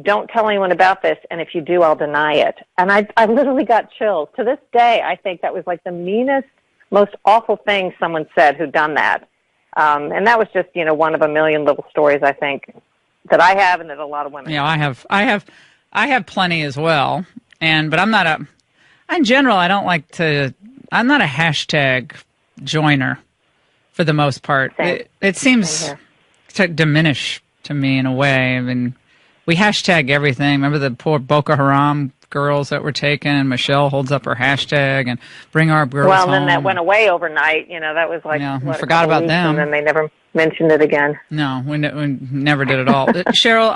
"Don't tell anyone about this, and if you do, I'll deny it." And I literally got chills. To this day, I think that was like the meanest, most awful thing someone said who'd done that. And that was just, one of a million little stories, I think, that I have and that a lot of women have. I have plenty as well. But I'm not in general, I'm not a hashtag joiner for the most part. It seems to diminish to me in a way. I mean, we hashtag everything. Remember the poor Boko Haram girls that were taken, and Michelle holds up her hashtag and bring our girls home. Well, then that went away overnight. That was like, we forgot about them. And then they never mentioned it again. No, we never did at all. Cheryl,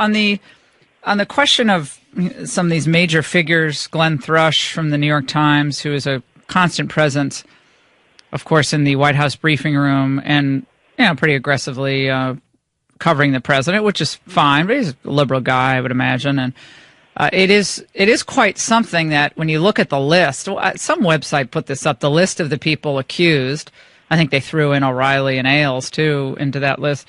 on the question of some of these major figures, Glenn Thrush from the New York Times, who is a constant presence, of course, in the White House briefing room and pretty aggressively covering the president, which is fine, but he's a liberal guy, I would imagine. And it is quite something that when you look at the list, some website put this up, the list of the people accused. I think they threw in O'Reilly and Ailes, too, into that list.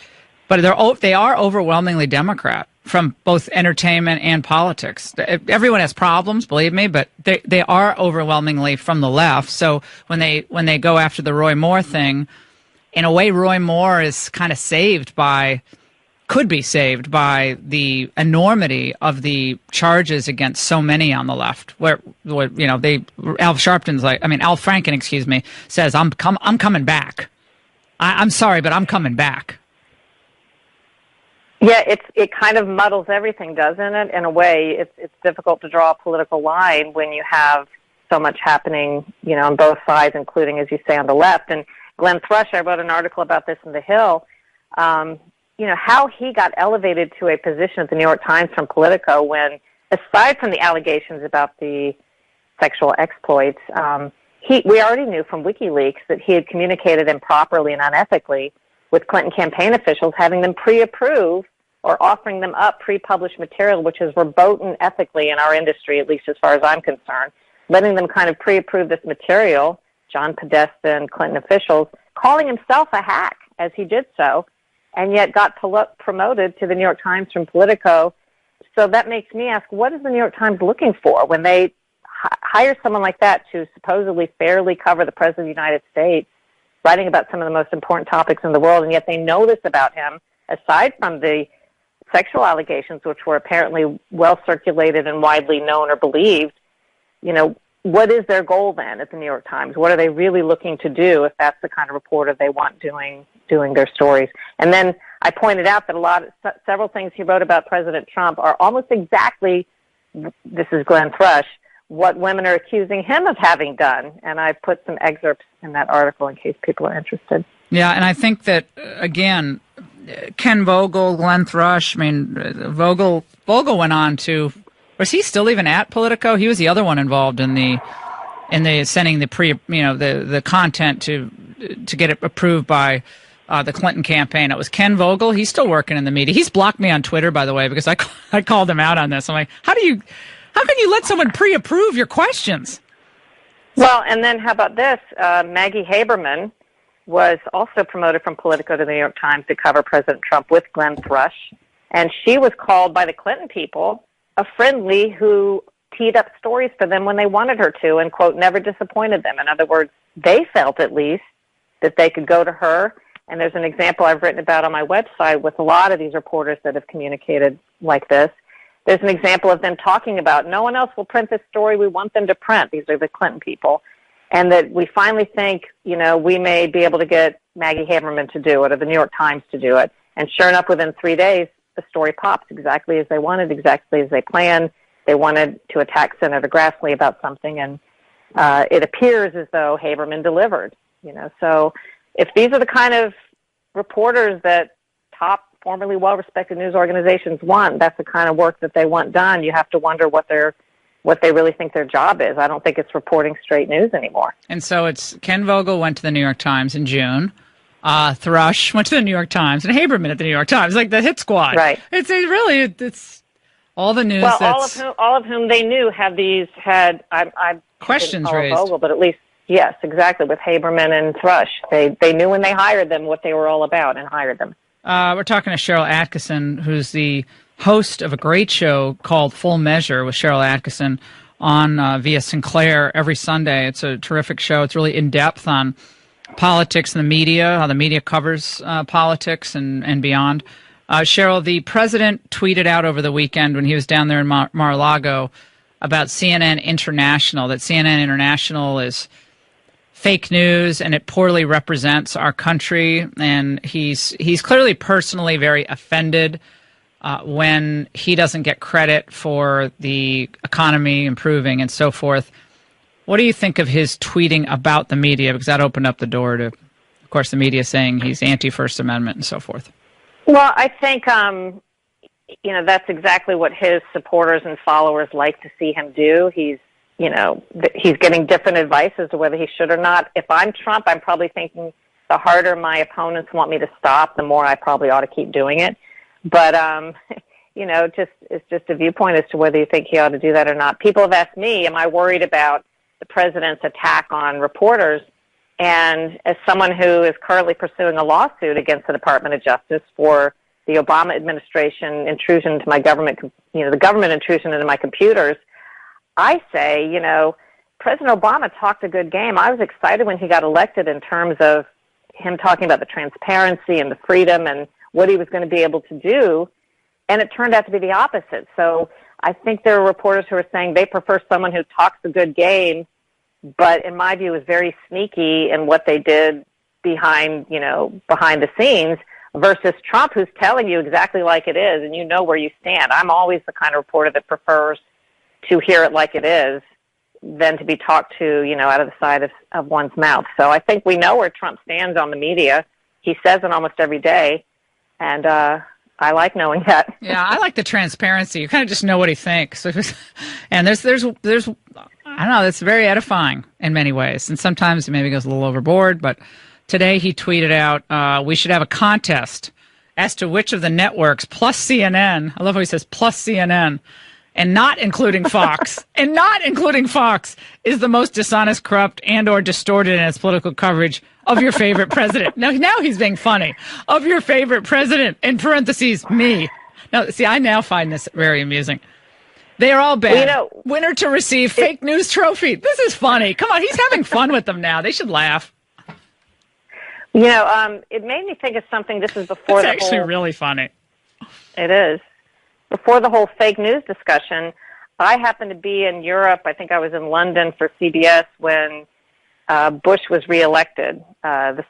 But they are overwhelmingly Democrat from both entertainment and politics. Everyone has problems, believe me, but they are overwhelmingly from the left. So when they go after the Roy Moore thing, in a way, Roy Moore is kind of could be saved by the enormity of the charges against so many on the left. Al Franken, says, I'm coming back. I'm sorry, but I'm coming back. Yeah, it kind of muddles everything, doesn't it? In a way, it's difficult to draw a political line when you have so much happening, on both sides, including, as you say, on the left. And Glenn Thrush, I wrote an article about this in The Hill. How he got elevated to a position at the New York Times from Politico when, aside from the allegations about the sexual exploits, we already knew from WikiLeaks that he had communicated improperly and unethically with Clinton campaign officials, having them pre-approve or offering them up pre-published material, which is verboten ethically in our industry, at least as far as I'm concerned, letting them kind of pre-approve this material, John Podesta and Clinton officials, calling himself a hack as he did so, and yet got promoted to the New York Times from Politico. So that makes me ask, what is the New York Times looking for when they hire someone like that to supposedly fairly cover the President of the United States, writing about some of the most important topics in the world, and yet they know this about him, aside from the sexual allegations, which were apparently well circulated and widely known or believed. What is their goal then at the New York Times? What are they really looking to do if that's the kind of reporter they want doing their stories? And then I pointed out that several things he wrote about President Trump are almost exactly, this is Glenn Thrush, what women are accusing him of having done. And I put some excerpts in that article in case people are interested. Yeah, and I think that, again, Ken Vogel, Glenn Thrush, Vogel went on to, was he still even at Politico? He was the other one involved in the sending the content to get it approved by the Clinton campaign. It was Ken Vogel. He's still working in the media. He's blocked me on Twitter, by the way, because I called him out on this. I'm like, how can you let someone pre-approve your questions? Well, and then how about this? Maggie Haberman was also promoted from Politico to the New York Times to cover President Trump with Glenn Thrush, and she was called by the Clinton people a friendly who teed up stories for them when they wanted her to and, quote, never disappointed them. In other words, they felt at least that they could go to her. And there's an example I've written about on my website with a lot of these reporters that have communicated like this. There's an example of them talking about, no one else will print this story we want them to print. These are the Clinton people. And that we finally think, we may be able to get Maggie Haberman to do it or the New York Times to do it. And sure enough, within 3 days, the story pops exactly as they wanted, exactly as they planned. They wanted to attack Senator Grassley about something, and it appears as though Haberman delivered. So if these are the kind of reporters that top, formerly well-respected news organizations want, that's the kind of work that they want done. You have to wonder what they're what they really think their job is. I don't think it's reporting straight news anymore. And so it's Ken Vogel went to the New York Times in June. Thrush went to the New York Times, and Haberman at the New York Times, like the hit squad. Right. It's all the news. Well, all of whom they knew had questions raised. Vogel, but at least, yes, exactly, with Haberman and Thrush. They knew when they hired them what they were all about and hired them. We're talking to Cheryl Atkinson, who's the host of a great show called Full Measure with Cheryl Atkinson on via Sinclair every Sunday. It's a terrific show. It's really in-depth on politics and the media, how the media covers politics and beyond. Cheryl, the president tweeted out over the weekend when he was down there in Mar-a-Lago about CNN International, that CNN International is fake news and it poorly represents our country. And he's clearly personally very offended when he doesn't get credit for the economy improving and so forth. What do you think of his tweeting about the media? Because that opened up the door to, of course, the media saying he's anti-First Amendment and so forth. Well, I think, that's exactly what his supporters and followers like to see him do. He's getting different advice as to whether he should or not. If I'm Trump, I'm probably thinking the harder my opponents want me to stop, the more I probably ought to keep doing it. But, it's just a viewpoint as to whether you think he ought to do that or not. People have asked me, am I worried about the president's attack on reporters? And as someone who is currently pursuing a lawsuit against the Department of Justice for the Obama administration intrusion into my government, the government intrusion into my computers, I say, President Obama talked a good game. I was excited when he got elected in terms of him talking about the transparency and the freedom and what he was going to be able to do. And it turned out to be the opposite. So I think there are reporters who are saying they prefer someone who talks a good game, but in my view is very sneaky in what they did behind the scenes, versus Trump, who's telling you exactly like it is, and you know where you stand. I'm always the kind of reporter that prefers to hear it like it is than to be talked to, out of the side of one's mouth. So I think we know where Trump stands on the media. He says it almost every day, and I like knowing that. Yeah, I like the transparency. You kind of just know what he thinks. And there's I don't know, that's very edifying in many ways. And sometimes it maybe goes a little overboard, but today he tweeted out, we should have a contest as to which of the networks plus CNN, I love how he says plus CNN, and not including Fox, is the most dishonest, corrupt, and or distorted in its political coverage of your favorite president. Now he's being funny. Of your favorite president, in parentheses, me. Now, see, I now find this very amusing. They are all bad. Well, winner to receive fake news trophy. This is funny. Come on, he's having fun with them now. They should laugh. It made me think of something. This is before it's actually really funny. It is. Before the whole fake news discussion, I happened to be in Europe. I think I was in London for CBS when Bush was reelected, the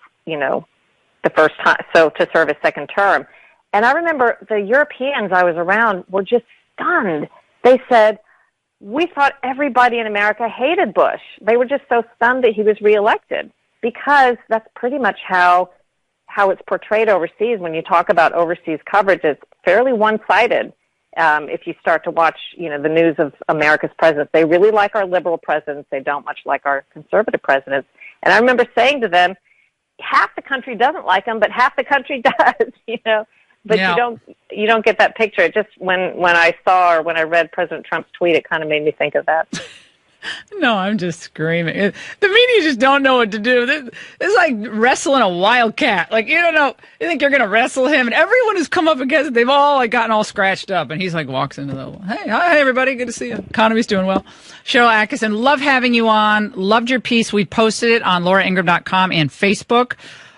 first time, so to serve his second term. And I remember the Europeans I was around were just stunned. They said, we thought everybody in America hated Bush. They were just so stunned that he was reelected, because that's pretty much how it's portrayed overseas. When you talk about overseas coverage, it's fairly one-sided. If you start to watch, the news of America's presidents, they really like our liberal presidents. They don't much like our conservative presidents. And I remember saying to them, half the country doesn't like them, but half the country does, But yeah. You don't get that picture. It just when I saw or when I read President Trump's tweet, it kind of made me think of that. No, I'm just screaming. The media just don't know what to do. It's like wrestling a wildcat. Like, you don't know. You think you're going to wrestle him, and everyone who's come up against it, they've all gotten all scratched up. And he's walks into the, hey, hi, everybody. Good to see you. Economy's doing well. Cheryl Atkinson, love having you on. Loved your piece. We posted it on lauraingraham.com and Facebook.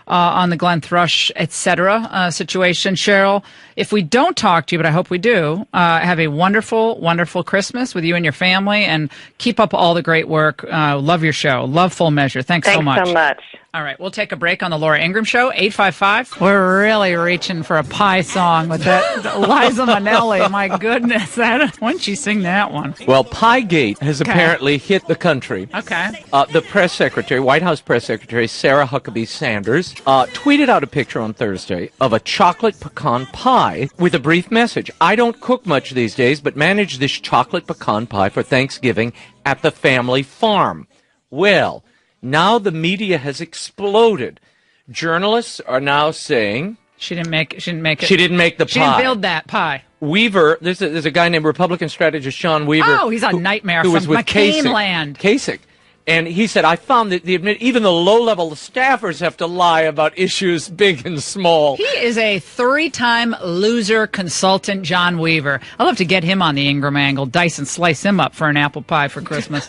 On the Glenn Thrush, etc. Situation. Cheryl, if we don't talk to you, but I hope we do, have a wonderful, wonderful Christmas with you and your family, and keep up all the great work. Love your show. Love Full Measure. Thanks so much. Thanks so much. All right, we'll take a break on the Laura Ingraham Show, 855. We're really reaching for a pie song with that Liza Minnelli. My goodness, why didn't you sing that one? Well, Piegate has apparently hit the country. Okay. The press secretary, White House press secretary, Sarah Huckabee Sanders, tweeted out a picture on Thursday of a chocolate pecan pie pie with a brief message. I don't cook much these days, but manage this chocolate pecan pie for Thanksgiving at the family farm. Well, now the media has exploded. Journalists are now saying she didn't make it. She didn't make the pie. She didn't build that pie. Weaver, there's a guy named Republican strategist Sean Weaver. Oh, he's a nightmare who from was with McCain-land. Kasich. And he said, I found that even the low-level staffers have to lie about issues big and small. He is a 3-time loser consultant, John Weaver. I'll have to get him on the Ingraham angle, dice and slice him up for an apple pie for Christmas.